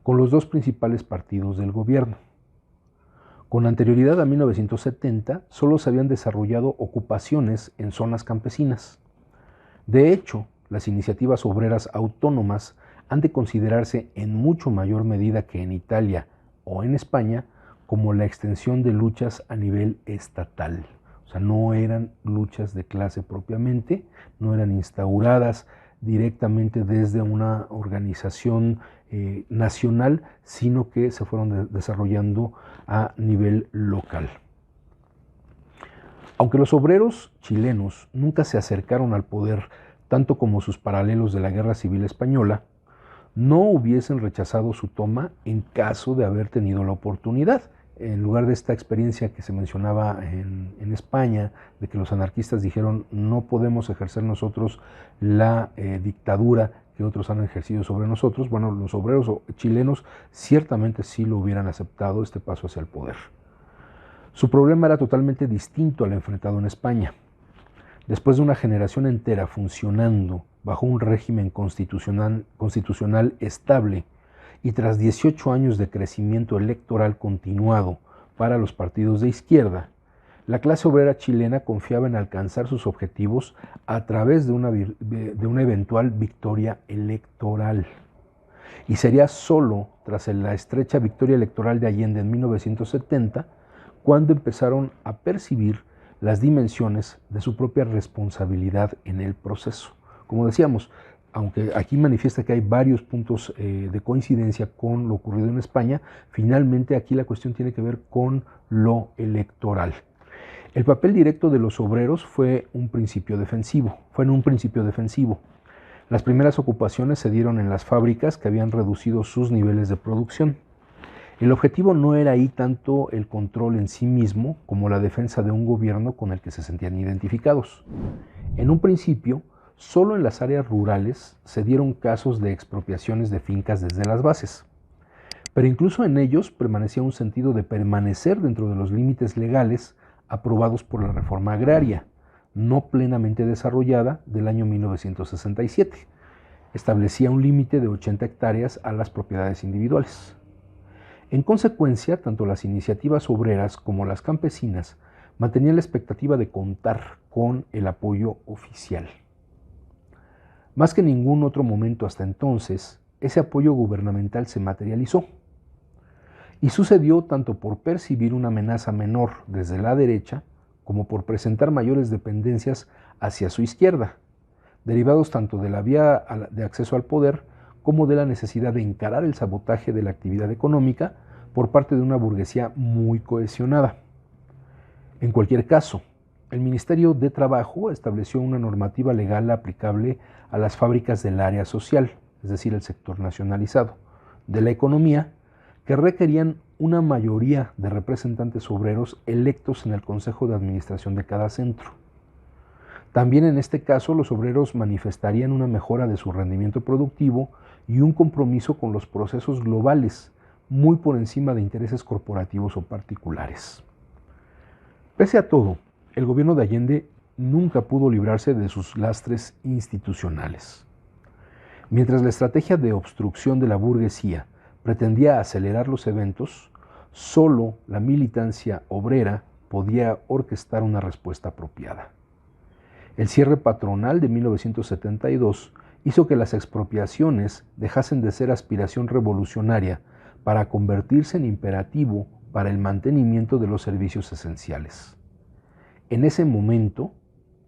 con los dos principales partidos del gobierno. Con anterioridad a 1970, solo se habían desarrollado ocupaciones en zonas campesinas. De hecho, las iniciativas obreras autónomas han de considerarse en mucho mayor medida que en Italia o en España como la extensión de luchas a nivel estatal. O sea, no eran luchas de clase propiamente, no eran instauradas directamente desde una organización nacional, sino que se fueron desarrollando a nivel local. Aunque los obreros chilenos nunca se acercaron al poder tanto como sus paralelos de la Guerra Civil Española, no hubiesen rechazado su toma en caso de haber tenido la oportunidad. En lugar de esta experiencia que se mencionaba en España, de que los anarquistas dijeron no podemos ejercer nosotros la dictadura que otros han ejercido sobre nosotros, bueno, los obreros chilenos ciertamente sí lo hubieran aceptado, este paso hacia el poder. Su problema era totalmente distinto al enfrentado en España. Después de una generación entera funcionando bajo un régimen constitucional estable y tras 18 años de crecimiento electoral continuado para los partidos de izquierda, la clase obrera chilena confiaba en alcanzar sus objetivos a través de una eventual victoria electoral. Y sería solo tras la estrecha victoria electoral de Allende en 1970 cuando empezaron a percibir las dimensiones de su propia responsabilidad en el proceso. Como decíamos, aunque aquí manifiesta que hay varios puntos de coincidencia con lo ocurrido en España, finalmente aquí la cuestión tiene que ver con lo electoral. El papel directo de los obreros fue en un principio defensivo. Las primeras ocupaciones se dieron en las fábricas que habían reducido sus niveles de producción. El objetivo no era ahí tanto el control en sí mismo como la defensa de un gobierno con el que se sentían identificados. En un principio, solo en las áreas rurales se dieron casos de expropiaciones de fincas desde las bases. Pero incluso en ellos permanecía un sentido de permanecer dentro de los límites legales aprobados por la reforma agraria, no plenamente desarrollada del año 1967. Establecía un límite de 80 hectáreas a las propiedades individuales. En consecuencia, tanto las iniciativas obreras como las campesinas mantenían la expectativa de contar con el apoyo oficial. Más que en ningún otro momento hasta entonces, ese apoyo gubernamental se materializó. Y sucedió tanto por percibir una amenaza menor desde la derecha como por presentar mayores dependencias hacia su izquierda, derivados tanto de la vía de acceso al poder como de la necesidad de encarar el sabotaje de la actividad económica por parte de una burguesía muy cohesionada. En cualquier caso, el Ministerio de Trabajo estableció una normativa legal aplicable a las fábricas del área social, es decir, el sector nacionalizado, de la economía, que requerían una mayoría de representantes obreros electos en el Consejo de Administración de cada centro. También en este caso los obreros manifestarían una mejora de su rendimiento productivo y un compromiso con los procesos globales, muy por encima de intereses corporativos o particulares. Pese a todo, el gobierno de Allende nunca pudo librarse de sus lastres institucionales. Mientras la estrategia de obstrucción de la burguesía pretendía acelerar los eventos, solo la militancia obrera podía orquestar una respuesta apropiada. El cierre patronal de 1972 hizo que las expropiaciones dejasen de ser aspiración revolucionaria para convertirse en imperativo para el mantenimiento de los servicios esenciales. En ese momento,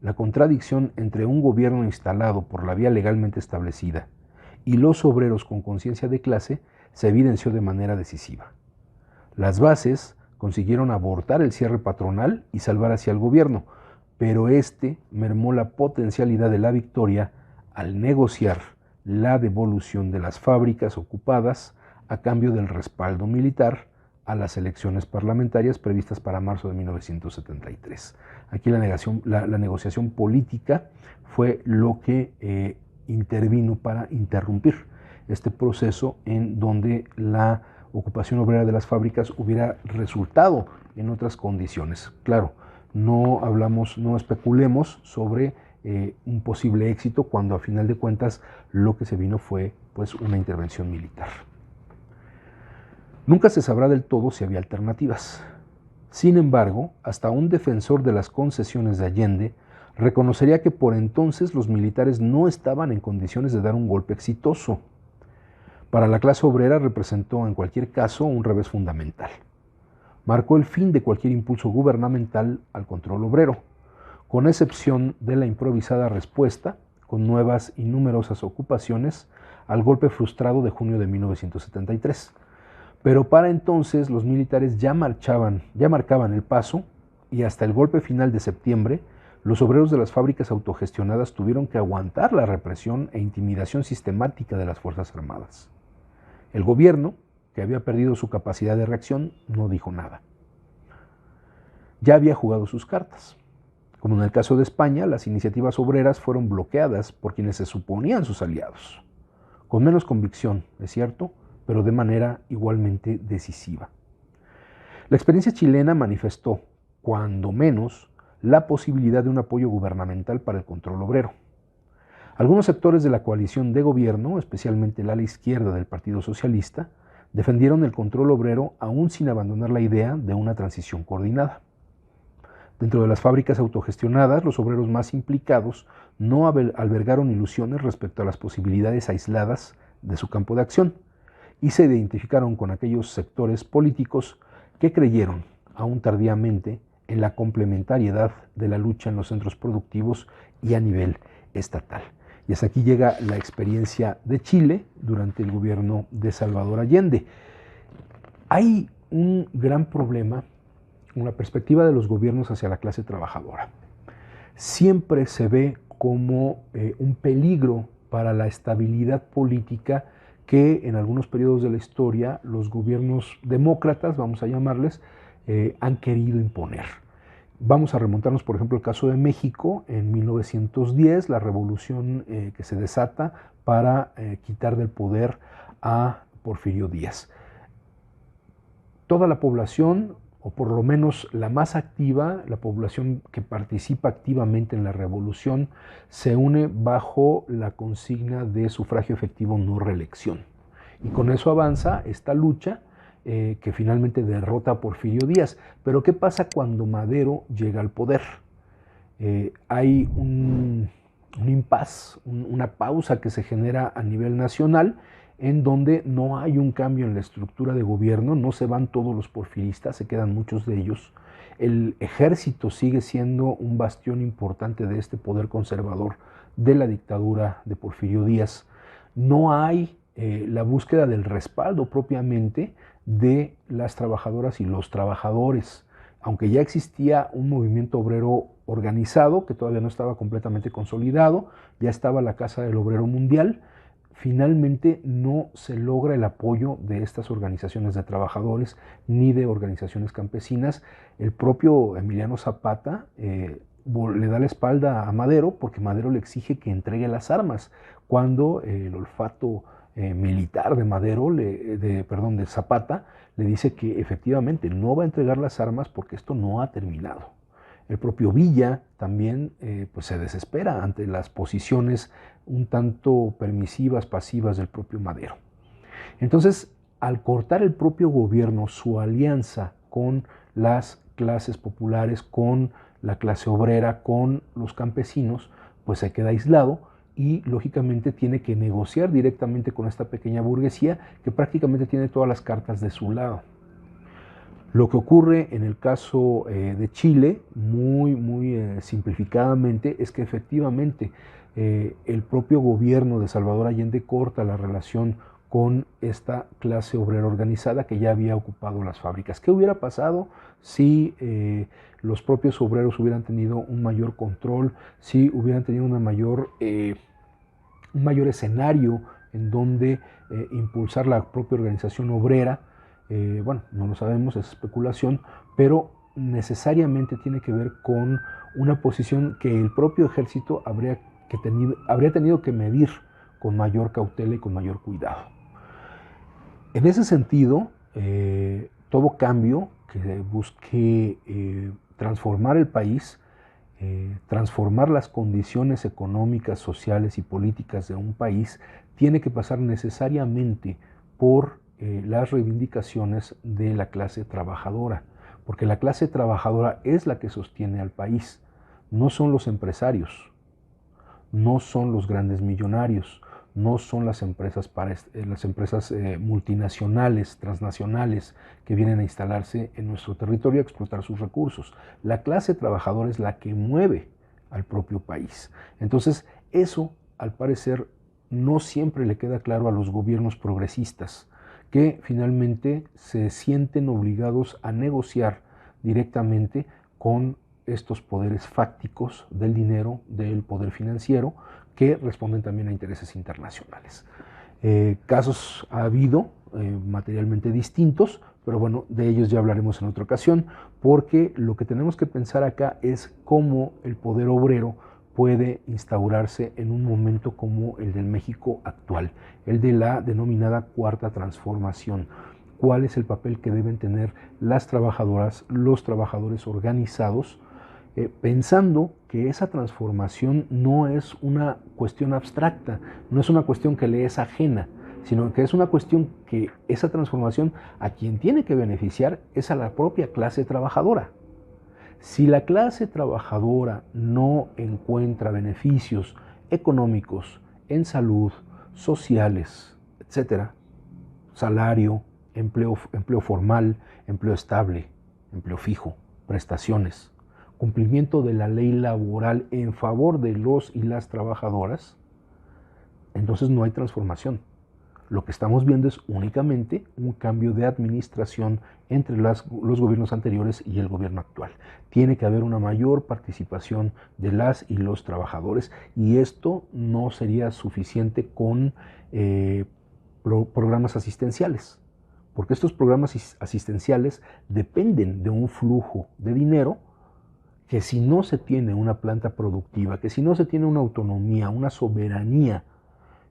la contradicción entre un gobierno instalado por la vía legalmente establecida y los obreros con conciencia de clase se evidenció de manera decisiva. Las bases consiguieron abortar el cierre patronal y salvar así al gobierno, pero este mermó la potencialidad de la victoria al negociar la devolución de las fábricas ocupadas a cambio del respaldo militar a las elecciones parlamentarias previstas para marzo de 1973. Aquí la negociación política fue lo que intervino para interrumpir este proceso en donde la ocupación obrera de las fábricas hubiera resultado en otras condiciones. Claro, no especulemos sobre un posible éxito cuando a final de cuentas lo que se vino fue pues una intervención militar. Nunca se sabrá del todo si había alternativas. Sin embargo, hasta un defensor de las concesiones de Allende reconocería que por entonces los militares no estaban en condiciones de dar un golpe exitoso. Para la clase obrera representó en cualquier caso un revés fundamental. Marcó el fin de cualquier impulso gubernamental al control obrero, con excepción de la improvisada respuesta, con nuevas y numerosas ocupaciones, al golpe frustrado de junio de 1973. Pero para entonces los militares ya marcaban el paso y hasta el golpe final de septiembre, los obreros de las fábricas autogestionadas tuvieron que aguantar la represión e intimidación sistemática de las Fuerzas Armadas. El gobierno, que había perdido su capacidad de reacción, no dijo nada. Ya había jugado sus cartas. Como en el caso de España, las iniciativas obreras fueron bloqueadas por quienes se suponían sus aliados. Con menos convicción, es cierto, pero de manera igualmente decisiva. La experiencia chilena manifestó, cuando menos, la posibilidad de un apoyo gubernamental para el control obrero. Algunos sectores de la coalición de gobierno, especialmente el ala izquierda del Partido Socialista, defendieron el control obrero aún sin abandonar la idea de una transición coordinada. Dentro de las fábricas autogestionadas, los obreros más implicados no albergaron ilusiones respecto a las posibilidades aisladas de su campo de acción y se identificaron con aquellos sectores políticos que creyeron, aún tardíamente, en la complementariedad de la lucha en los centros productivos y a nivel estatal. Y hasta aquí llega la experiencia de Chile durante el gobierno de Salvador Allende. Hay un gran problema con la perspectiva de los gobiernos hacia la clase trabajadora. Siempre se ve como un peligro para la estabilidad política que en algunos periodos de la historia los gobiernos demócratas, vamos a llamarles, han querido imponer. Vamos a remontarnos, por ejemplo, al caso de México en 1910, la revolución que se desata para quitar del poder a Porfirio Díaz. Toda la población, o por lo menos la más activa, la población que participa activamente en la revolución, se une bajo la consigna de sufragio efectivo no reelección. Y con eso avanza esta lucha que finalmente derrota a Porfirio Díaz. Pero ¿qué pasa cuando Madero llega al poder? Hay un impas, una pausa que se genera a nivel nacional en donde no hay un cambio en la estructura de gobierno, no se van todos los porfiristas, se quedan muchos de ellos. El ejército sigue siendo un bastión importante de este poder conservador de la dictadura de Porfirio Díaz. No hay la búsqueda del respaldo propiamente de las trabajadoras y los trabajadores, aunque ya existía un movimiento obrero organizado que todavía no estaba completamente consolidado, ya estaba la Casa del Obrero Mundial. Finalmente no se logra el apoyo de estas organizaciones de trabajadores ni de organizaciones campesinas. El propio Emiliano Zapata le da la espalda a Madero porque Madero le exige que entregue las armas, cuando el olfato militar de Madero, de Zapata, le dice que efectivamente no va a entregar las armas porque esto no ha terminado. El propio Villa también pues se desespera ante las posiciones un tanto permisivas, pasivas del propio Madero. Entonces, al cortar el propio gobierno su alianza con las clases populares, con la clase obrera, con los campesinos, pues se queda aislado y lógicamente tiene que negociar directamente con esta pequeña burguesía que prácticamente tiene todas las cartas de su lado. Lo que ocurre en el caso de Chile, muy simplificadamente, es que efectivamente el propio gobierno de Salvador Allende corta la relación con esta clase obrera organizada que ya había ocupado las fábricas. ¿Qué hubiera pasado si los propios obreros hubieran tenido un mayor control, si hubieran tenido un mayor escenario en donde impulsar la propia organización obrera? Bueno, no lo sabemos, es especulación, pero necesariamente tiene que ver con una posición que el propio ejército habría tenido que medir con mayor cautela y con mayor cuidado. En ese sentido, todo cambio que busque transformar el país, transformar las condiciones económicas, sociales y políticas de un país, tiene que pasar necesariamente por las reivindicaciones de la clase trabajadora, porque la clase trabajadora es la que sostiene al país, no son los empresarios, no son los grandes millonarios, no son las empresas multinacionales, transnacionales que vienen a instalarse en nuestro territorio a explotar sus recursos. La clase trabajadora es la que mueve al propio país. Entonces, eso, al parecer, no siempre le queda claro a los gobiernos progresistas, que finalmente se sienten obligados a negociar directamente con estos poderes fácticos del dinero, del poder financiero, que responden también a intereses internacionales. Casos ha habido materialmente distintos, pero bueno, de ellos ya hablaremos en otra ocasión, porque lo que tenemos que pensar acá es cómo el poder obrero puede instaurarse en un momento como el del México actual, el de la denominada Cuarta Transformación. ¿Cuál es el papel que deben tener las trabajadoras, los trabajadores organizados, pensando que esa transformación no es una cuestión abstracta, no es una cuestión que le es ajena, sino que es una cuestión que esa transformación a quien tiene que beneficiar es a la propia clase trabajadora? Si la clase trabajadora no encuentra beneficios económicos, en salud, sociales, etcétera, salario, empleo formal, empleo estable, empleo fijo, prestaciones, cumplimiento de la ley laboral en favor de los y las trabajadoras, entonces no hay transformación. Lo que estamos viendo es únicamente un cambio de administración entre los gobiernos anteriores y el gobierno actual. Tiene que haber una mayor participación de las y los trabajadores, y esto no sería suficiente con programas asistenciales, porque estos programas asistenciales dependen de un flujo de dinero que, si no se tiene una planta productiva, que si no se tiene una autonomía, una soberanía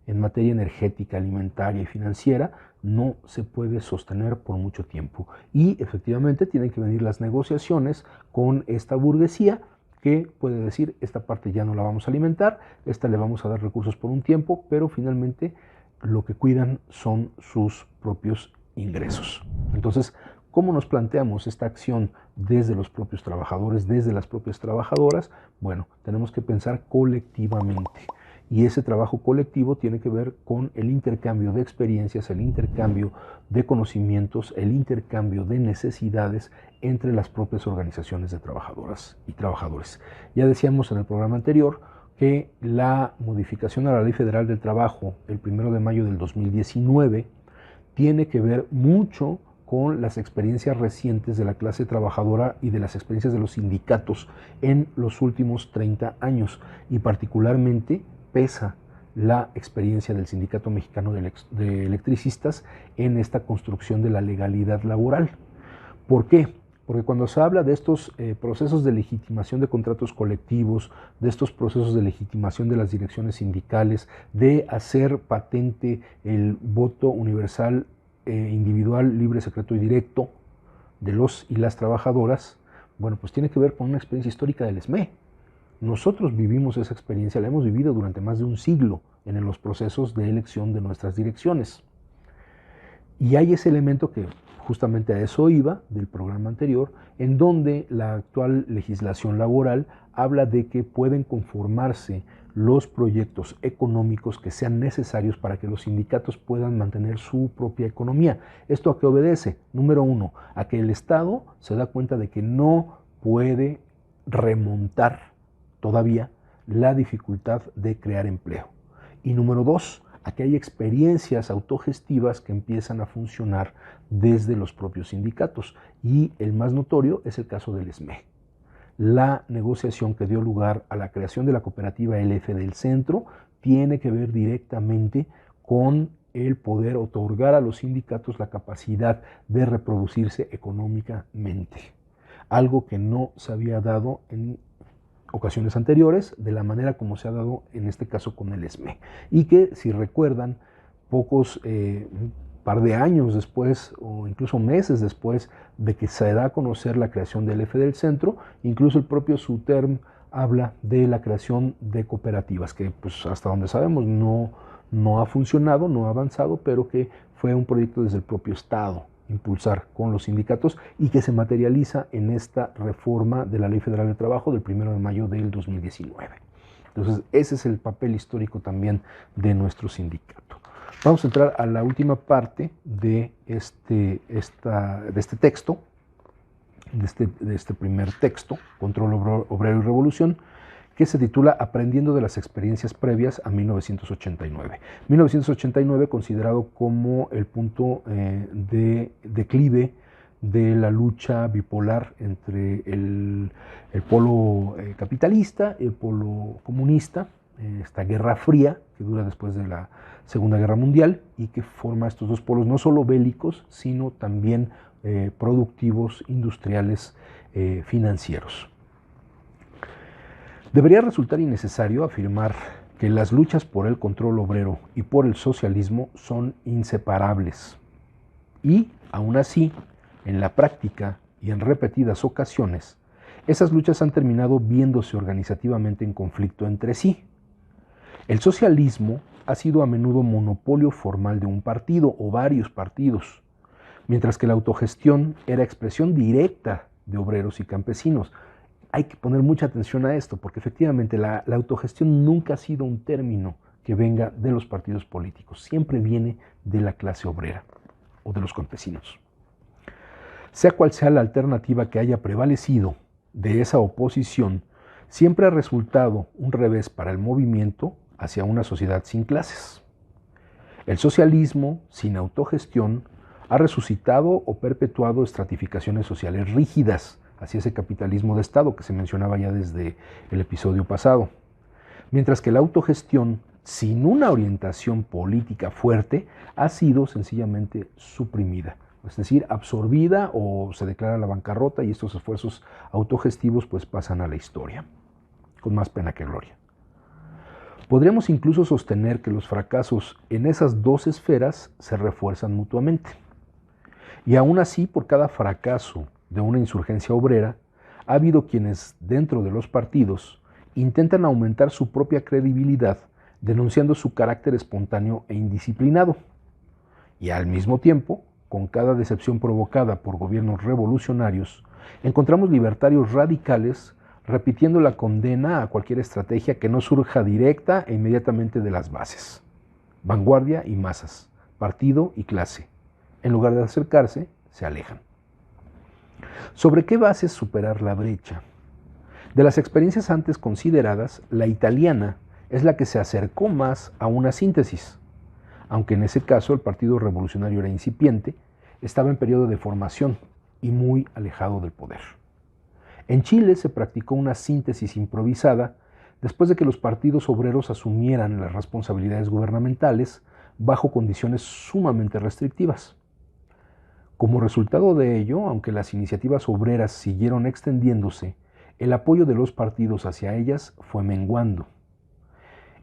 en materia energética, alimentaria y financiera, no se puede sostener por mucho tiempo. Y efectivamente tienen que venir las negociaciones con esta burguesía, que puede decir: esta parte ya no la vamos a alimentar, esta le vamos a dar recursos por un tiempo, pero finalmente lo que cuidan son sus propios ingresos. Entonces, ¿cómo nos planteamos esta acción desde los propios trabajadores, desde las propias trabajadoras? Bueno, tenemos que pensar colectivamente. Y ese trabajo colectivo tiene que ver con el intercambio de experiencias, el intercambio de conocimientos, el intercambio de necesidades entre las propias organizaciones de trabajadoras y trabajadores. Ya decíamos en el programa anterior que la modificación a la Ley Federal del Trabajo, el 1 de mayo del 2019, tiene que ver mucho con las experiencias recientes de la clase trabajadora y de las experiencias de los sindicatos en los últimos 30 años, y particularmente pesa la experiencia del Sindicato Mexicano de Electricistas en esta construcción de la legalidad laboral. ¿Por qué? Porque cuando se habla de estos procesos de legitimación de contratos colectivos, de estos procesos de legitimación de las direcciones sindicales, de hacer patente el voto universal, individual, libre, secreto y directo de los y las trabajadoras, Bueno, pues tiene que ver con una experiencia histórica del ESME. Nosotros vivimos esa experiencia, la hemos vivido durante más de un siglo en los procesos de elección de nuestras direcciones. Y hay ese elemento que justamente a eso iba del programa anterior, en donde la actual legislación laboral habla de que pueden conformarse los proyectos económicos que sean necesarios para que los sindicatos puedan mantener su propia economía. ¿Esto a qué obedece? Número uno, a que el Estado se da cuenta de que no puede remontar todavía la dificultad de crear empleo. Y número dos, a que hay experiencias autogestivas que empiezan a funcionar desde los propios sindicatos. Y el más notorio es el caso del ESME. La negociación que dio lugar a la creación de la cooperativa LF del Centro tiene que ver directamente con el poder otorgar a los sindicatos la capacidad de reproducirse económicamente. Algo que no se había dado en ocasiones anteriores, de la manera como se ha dado en este caso con el ESME. Y que, si recuerdan, un par de años después o incluso meses después de que se da a conocer la creación del EF del Centro, incluso el propio SUTERM habla de la creación de cooperativas, que pues hasta donde sabemos no ha funcionado, no ha avanzado, pero que fue un proyecto desde el propio Estado impulsar con los sindicatos y que se materializa en esta reforma de la Ley Federal del Trabajo del 1 de mayo del 2019. Entonces, ese es el papel histórico también de nuestro sindicato. Vamos a entrar a la última parte de este texto, de este primer texto, Control Obrero y Revolución, que se titula Aprendiendo de las experiencias previas a 1989. 1989 considerado como el punto de declive de la lucha bipolar entre el polo capitalista y el polo comunista, esta guerra fría que dura después de la Segunda Guerra Mundial y que forma estos dos polos no solo bélicos, sino también productivos, industriales, financieros. Debería resultar innecesario afirmar que las luchas por el control obrero y por el socialismo son inseparables. Y, aún así, en la práctica y en repetidas ocasiones, esas luchas han terminado viéndose organizativamente en conflicto entre sí. El socialismo ha sido a menudo monopolio formal de un partido o varios partidos, mientras que la autogestión era expresión directa de obreros y campesinos. Hay que poner mucha atención a esto, porque efectivamente la autogestión nunca ha sido un término que venga de los partidos políticos, siempre viene de la clase obrera o de los campesinos. Sea cual sea la alternativa que haya prevalecido de esa oposición, siempre ha resultado un revés para el movimiento hacia una sociedad sin clases. El socialismo, sin autogestión, ha resucitado o perpetuado estratificaciones sociales rígidas hacia ese capitalismo de Estado que se mencionaba ya desde el episodio pasado. Mientras que la autogestión, sin una orientación política fuerte, ha sido sencillamente suprimida, es decir, absorbida o se declara la bancarrota y estos esfuerzos autogestivos pues pasan a la historia, con más pena que gloria. Podríamos incluso sostener que los fracasos en esas dos esferas se refuerzan mutuamente. Y aún así, por cada fracaso de una insurgencia obrera, ha habido quienes, dentro de los partidos, intentan aumentar su propia credibilidad, denunciando su carácter espontáneo e indisciplinado. Y al mismo tiempo, con cada decepción provocada por gobiernos revolucionarios, encontramos libertarios radicales repitiendo la condena a cualquier estrategia que no surja directa e inmediatamente de las bases. Vanguardia y masas, partido y clase. En lugar de acercarse, se alejan. ¿Sobre qué bases superar la brecha? De las experiencias antes consideradas, la italiana es la que se acercó más a una síntesis. Aunque en ese caso el Partido Revolucionario era incipiente, estaba en periodo de formación y muy alejado del poder. En Chile se practicó una síntesis improvisada después de que los partidos obreros asumieran las responsabilidades gubernamentales bajo condiciones sumamente restrictivas. Como resultado de ello, aunque las iniciativas obreras siguieron extendiéndose, el apoyo de los partidos hacia ellas fue menguando.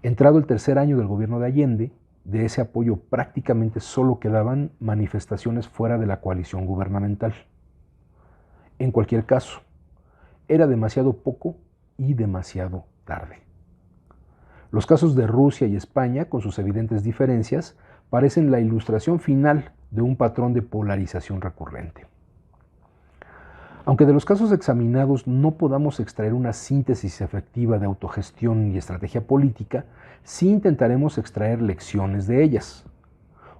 Entrado el tercer año del gobierno de Allende, de ese apoyo prácticamente solo quedaban manifestaciones fuera de la coalición gubernamental. En cualquier caso, era demasiado poco y demasiado tarde. Los casos de Rusia y España, con sus evidentes diferencias, parecen la ilustración final de un patrón de polarización recurrente. Aunque de los casos examinados no podamos extraer una síntesis efectiva de autogestión y estrategia política, sí intentaremos extraer lecciones de ellas.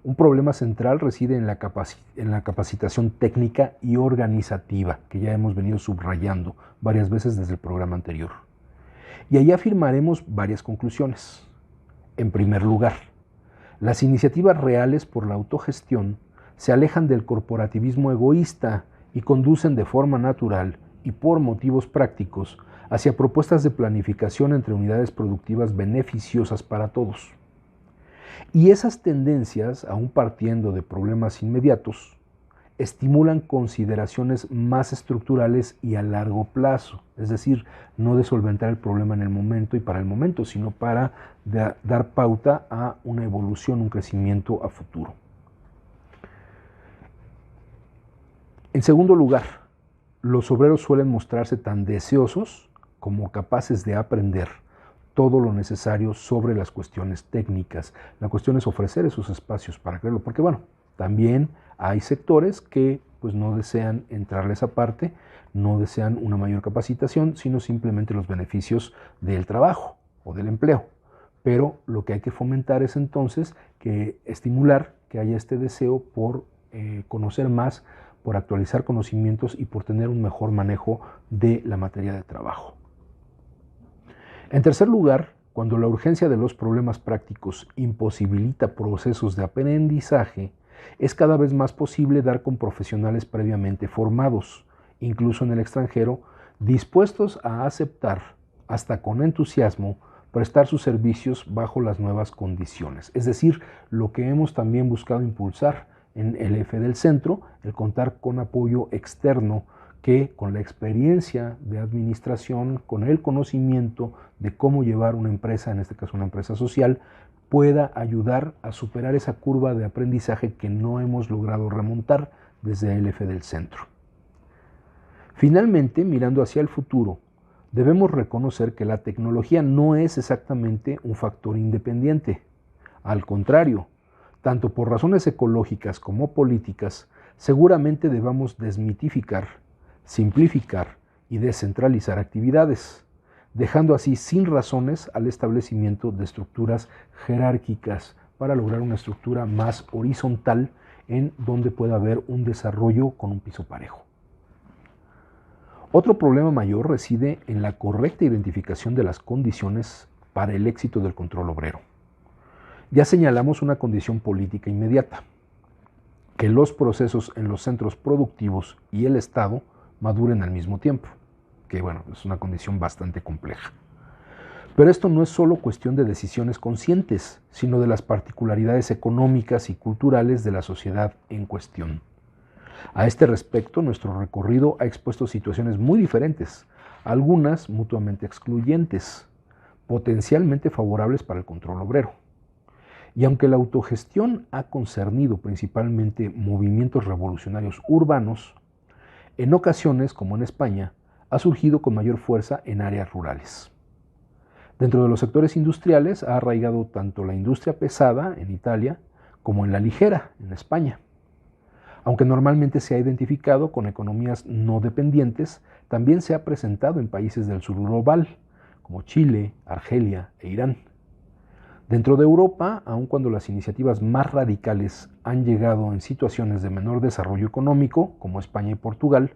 Un problema central reside en la capacitación técnica y organizativa, que ya hemos venido subrayando varias veces desde el programa anterior. Y ahí afirmaremos varias conclusiones. En primer lugar, las iniciativas reales por la autogestión se alejan del corporativismo egoísta y conducen de forma natural y por motivos prácticos hacia propuestas de planificación entre unidades productivas beneficiosas para todos. Y esas tendencias, aun partiendo de problemas inmediatos, estimulan consideraciones más estructurales y a largo plazo, es decir, no de solventar el problema en el momento y para el momento, sino para dar pauta a una evolución, un crecimiento a futuro. En segundo lugar, los obreros suelen mostrarse tan deseosos como capaces de aprender todo lo necesario sobre las cuestiones técnicas. La cuestión es ofrecer esos espacios para crearlo, porque bueno, también hay sectores que pues no desean entrarle a esa parte, no desean una mayor capacitación, sino simplemente los beneficios del trabajo o del empleo. Pero lo que hay que fomentar es entonces estimular que haya este deseo por conocer más, por actualizar conocimientos y por tener un mejor manejo de la materia de trabajo. En tercer lugar, cuando la urgencia de los problemas prácticos imposibilita procesos de aprendizaje, es cada vez más posible dar con profesionales previamente formados, incluso en el extranjero, dispuestos a aceptar, hasta con entusiasmo, prestar sus servicios bajo las nuevas condiciones. Es decir, lo que hemos también buscado impulsar en el eje del centro, el contar con apoyo externo que con la experiencia de administración, con el conocimiento de cómo llevar una empresa, en este caso una empresa social, pueda ayudar a superar esa curva de aprendizaje que no hemos logrado remontar desde el eje del centro. Finalmente, mirando hacia el futuro, debemos reconocer que la tecnología no es exactamente un factor independiente. Al contrario, tanto por razones ecológicas como políticas, seguramente debamos desmitificar, simplificar y descentralizar actividades, dejando así sin razones al establecimiento de estructuras jerárquicas para lograr una estructura más horizontal en donde pueda haber un desarrollo con un piso parejo. Otro problema mayor reside en la correcta identificación de las condiciones para el éxito del control obrero. Ya señalamos una condición política inmediata, que los procesos en los centros productivos y el Estado maduren al mismo tiempo, que bueno, es una condición bastante compleja. Pero esto no es solo cuestión de decisiones conscientes, sino de las particularidades económicas y culturales de la sociedad en cuestión. A este respecto, nuestro recorrido ha expuesto situaciones muy diferentes, algunas mutuamente excluyentes, potencialmente favorables para el control obrero. Y aunque la autogestión ha concernido principalmente movimientos revolucionarios urbanos, en ocasiones, como en España, ha surgido con mayor fuerza en áreas rurales. Dentro de los sectores industriales ha arraigado tanto la industria pesada en Italia como en la ligera en España. Aunque normalmente se ha identificado con economías no dependientes, también se ha presentado en países del sur global, como Chile, Argelia e Irán. Dentro de Europa, aun cuando las iniciativas más radicales han llegado en situaciones de menor desarrollo económico, como España y Portugal,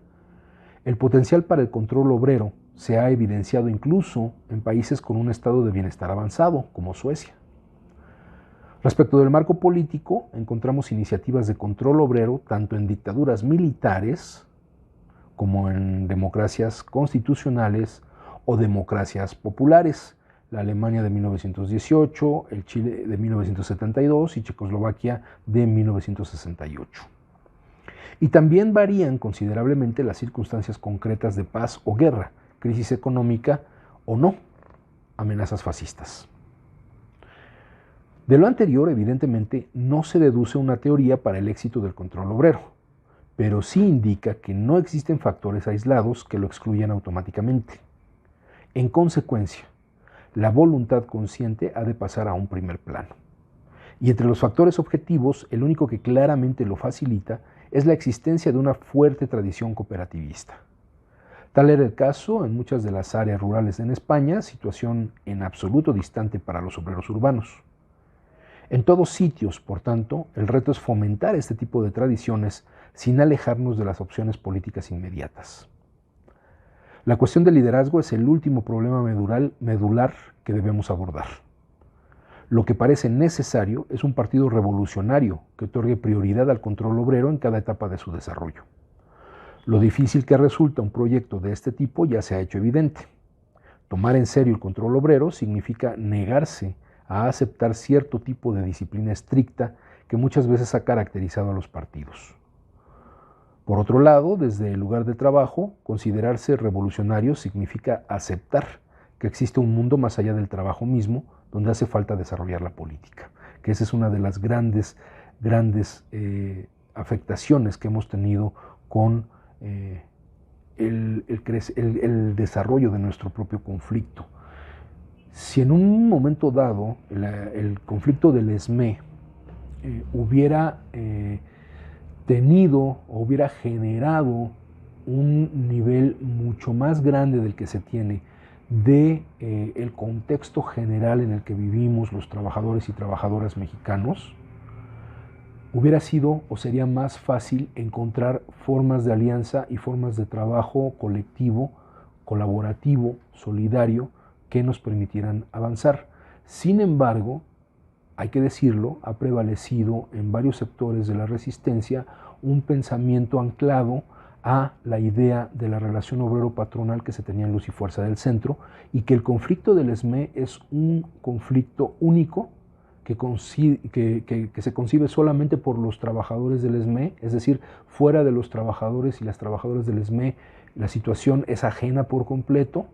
el potencial para el control obrero se ha evidenciado incluso en países con un estado de bienestar avanzado, como Suecia. Respecto del marco político, encontramos iniciativas de control obrero tanto en dictaduras militares como en democracias constitucionales o democracias populares, la Alemania de 1918, el Chile de 1972 y Checoslovaquia de 1968. Y también varían considerablemente las circunstancias concretas de paz o guerra, crisis económica o no, amenazas fascistas. De lo anterior, evidentemente, no se deduce una teoría para el éxito del control obrero, pero sí indica que no existen factores aislados que lo excluyan automáticamente. En consecuencia, la voluntad consciente ha de pasar a un primer plano. Y entre los factores objetivos, el único que claramente lo facilita es la existencia de una fuerte tradición cooperativista. Tal era el caso en muchas de las áreas rurales en España, situación en absoluto distante para los obreros urbanos. En todos sitios, por tanto, el reto es fomentar este tipo de tradiciones sin alejarnos de las opciones políticas inmediatas. La cuestión del liderazgo es el último problema medular que debemos abordar. Lo que parece necesario es un partido revolucionario que otorgue prioridad al control obrero en cada etapa de su desarrollo. Lo difícil que resulta un proyecto de este tipo ya se ha hecho evidente. Tomar en serio el control obrero significa negarse a aceptar cierto tipo de disciplina estricta que muchas veces ha caracterizado a los partidos. Por otro lado, desde el lugar de trabajo, considerarse revolucionario significa aceptar que existe un mundo más allá del trabajo mismo, donde hace falta desarrollar la política, que esa es una de las grandes afectaciones que hemos tenido con el desarrollo de nuestro propio conflicto. Si en un momento dado el conflicto del ESME hubiera tenido o hubiera generado un nivel mucho más grande del que se tiene de el contexto general en el que vivimos los trabajadores y trabajadoras mexicanos, hubiera sido o sería más fácil encontrar formas de alianza y formas de trabajo colectivo, colaborativo, solidario, que nos permitieran avanzar. Sin embargo, hay que decirlo, ha prevalecido en varios sectores de la resistencia un pensamiento anclado a la idea de la relación obrero-patronal que se tenía en Luz y Fuerza del Centro, y que el conflicto del ESME es un conflicto único que se concibe solamente por los trabajadores del ESME, es decir, fuera de los trabajadores y las trabajadoras del ESME, la situación es ajena por completo,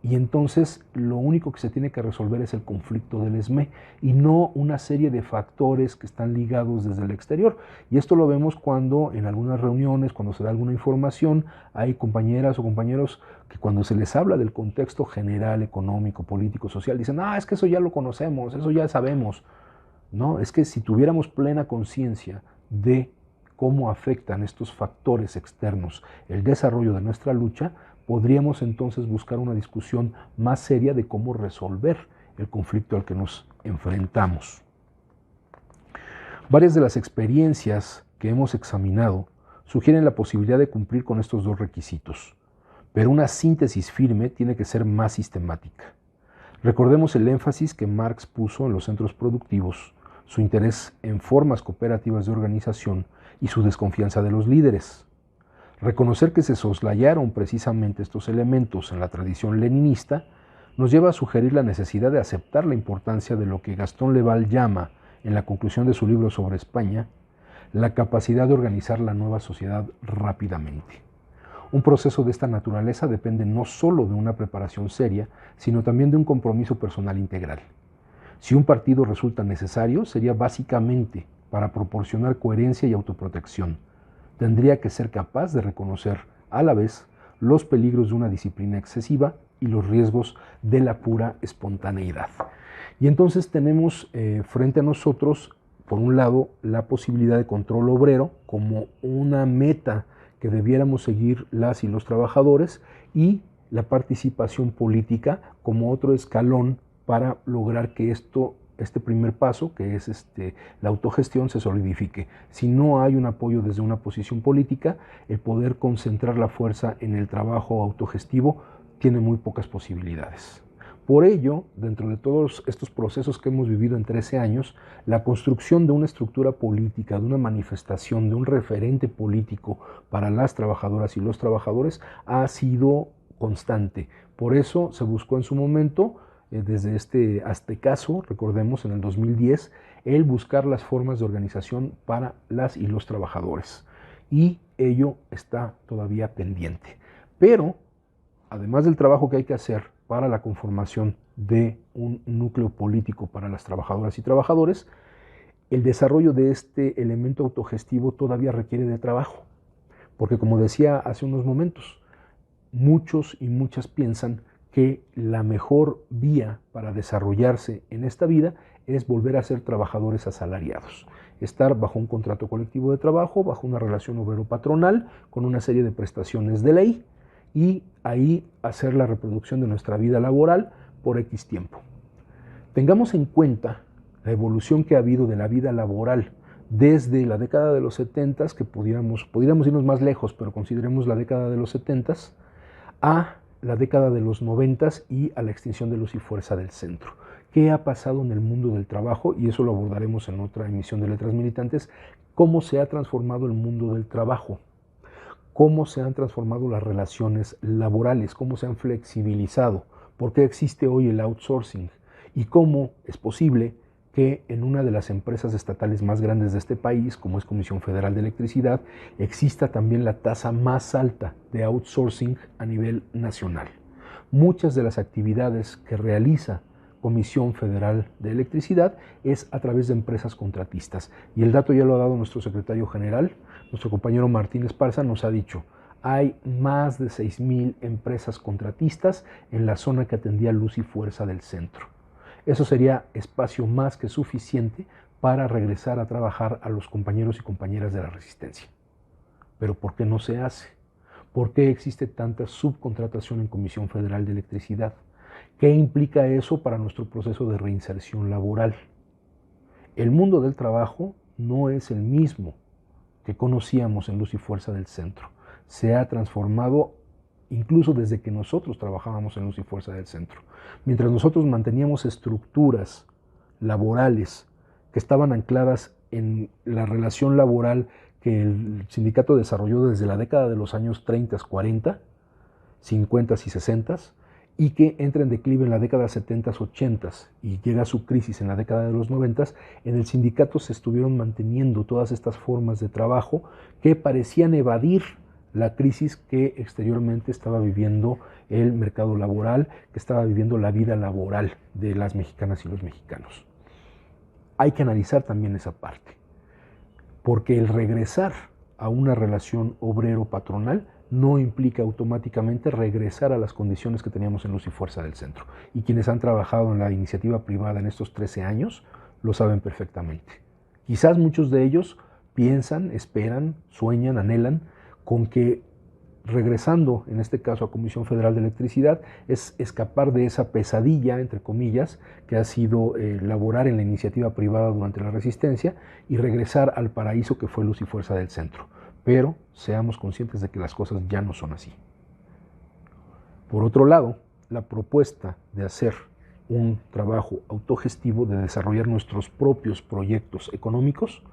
y entonces lo único que se tiene que resolver es el conflicto del ESME y no una serie de factores que están ligados desde el exterior. Y esto lo vemos cuando en algunas reuniones, cuando se da alguna información, hay compañeras o compañeros que cuando se les habla del contexto general, económico, político, social, dicen, es que eso ya lo conocemos, eso ya sabemos. No, es que si tuviéramos plena conciencia de cómo afectan estos factores externos el desarrollo de nuestra lucha, podríamos entonces buscar una discusión más seria de cómo resolver el conflicto al que nos enfrentamos. Varias de las experiencias que hemos examinado sugieren la posibilidad de cumplir con estos dos requisitos, pero una síntesis firme tiene que ser más sistemática. Recordemos el énfasis que Marx puso en los centros productivos, su interés en formas cooperativas de organización y su desconfianza de los líderes. Reconocer que se soslayaron precisamente estos elementos en la tradición leninista nos lleva a sugerir la necesidad de aceptar la importancia de lo que Gastón Leval llama, en la conclusión de su libro sobre España, la capacidad de organizar la nueva sociedad rápidamente. Un proceso de esta naturaleza depende no solo de una preparación seria, sino también de un compromiso personal integral. Si un partido resulta necesario, sería básicamente para proporcionar coherencia y autoprotección. Tendría que ser capaz de reconocer a la vez los peligros de una disciplina excesiva y los riesgos de la pura espontaneidad. Y entonces tenemos frente a nosotros, por un lado, la posibilidad de control obrero como una meta que debiéramos seguir las y los trabajadores, y la participación política como otro escalón para lograr que este primer paso, que es la autogestión, se solidifique. Si no hay un apoyo desde una posición política, el poder concentrar la fuerza en el trabajo autogestivo tiene muy pocas posibilidades. Por ello, dentro de todos estos procesos que hemos vivido en 13 años, la construcción de una estructura política, de una manifestación, de un referente político para las trabajadoras y los trabajadores ha sido constante. Por eso se buscó en su momento, desde este Aztecaso, recordemos en el 2010, el buscar las formas de organización para las y los trabajadores. Y ello está todavía pendiente. Pero, además del trabajo que hay que hacer para la conformación de un núcleo político para las trabajadoras y trabajadores, El desarrollo de este elemento autogestivo todavía requiere de trabajo, porque como decía hace unos momentos, muchos y muchas piensan que la mejor vía para desarrollarse en esta vida es volver a ser trabajadores asalariados, estar bajo un contrato colectivo de trabajo, bajo una relación obrero-patronal, con una serie de prestaciones de ley, y ahí hacer la reproducción de nuestra vida laboral por X tiempo. Tengamos en cuenta la evolución que ha habido de la vida laboral desde la década de los 70, que pudiéramos irnos más lejos, pero consideremos la década de los 70, a la década de los 90 y a la extinción de Luz y Fuerza del Centro. ¿Qué ha pasado en el mundo del trabajo? Y eso lo abordaremos en otra emisión de Letras Militantes. ¿Cómo se ha transformado el mundo del trabajo? ¿Cómo se han transformado las relaciones laborales? ¿Cómo se han flexibilizado? ¿Por qué existe hoy el outsourcing? ¿Y cómo es posible que en una de las empresas estatales más grandes de este país, como es Comisión Federal de Electricidad, exista también la tasa más alta de outsourcing a nivel nacional? Muchas de las actividades que realiza Comisión Federal de Electricidad es a través de empresas contratistas. Y el dato ya lo ha dado nuestro secretario general, nuestro compañero Martín Esparza, nos ha dicho, hay más de 6,000 empresas contratistas en la zona que atendía Luz y Fuerza del Centro. Eso sería espacio más que suficiente para regresar a trabajar a los compañeros y compañeras de la Resistencia. Pero ¿por qué no se hace? ¿Por qué existe tanta subcontratación en Comisión Federal de Electricidad? ¿Qué implica eso para nuestro proceso de reinserción laboral? El mundo del trabajo no es el mismo que conocíamos en Luz y Fuerza del Centro. Se ha transformado incluso desde que nosotros trabajábamos en Luz y Fuerza del Centro. Mientras nosotros manteníamos estructuras laborales que estaban ancladas en la relación laboral que el sindicato desarrolló desde la década de los años 30, 40, 50 y 60, y que entra en declive en la década 70, 80 y llega a su crisis en la década de los 90, en el sindicato se estuvieron manteniendo todas estas formas de trabajo que parecían evadir la crisis que exteriormente estaba viviendo el mercado laboral, que estaba viviendo la vida laboral de las mexicanas y los mexicanos. Hay que analizar también esa parte, porque el regresar a una relación obrero-patronal no implica automáticamente regresar a las condiciones que teníamos en Luz y Fuerza del Centro. Y quienes han trabajado en la iniciativa privada en estos 13 años lo saben perfectamente. Quizás muchos de ellos piensan, esperan, sueñan, anhelan con que regresando, en este caso a Comisión Federal de Electricidad, es escapar de esa pesadilla, entre comillas, que ha sido laborar en la iniciativa privada durante la Resistencia y regresar al paraíso que fue Luz y Fuerza del Centro. Pero seamos conscientes de que las cosas ya no son así. Por otro lado, la propuesta de hacer un trabajo autogestivo, de desarrollar nuestros propios proyectos económicos,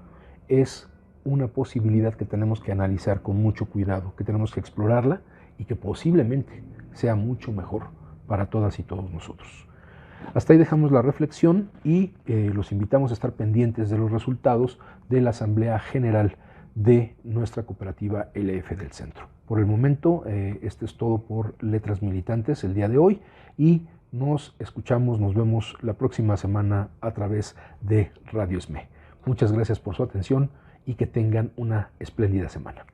es una posibilidad que tenemos que analizar con mucho cuidado, que tenemos que explorarla y que posiblemente sea mucho mejor para todas y todos nosotros. Hasta ahí dejamos la reflexión y los invitamos a estar pendientes de los resultados de la Asamblea General de nuestra cooperativa LF del Centro. Por el momento, esto es todo por Letras Militantes el día de hoy y nos escuchamos, nos vemos la próxima semana a través de Radio SME. Muchas gracias por su atención y que tengan una espléndida semana.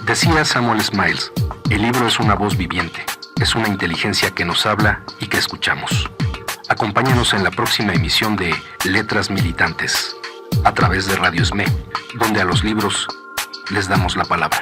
Decía Samuel Smiles, el libro es una voz viviente, es una inteligencia que nos habla y que escuchamos. Acompáñanos en la próxima emisión de Letras Militantes, a través de Radio SME, donde a los libros les damos la palabra.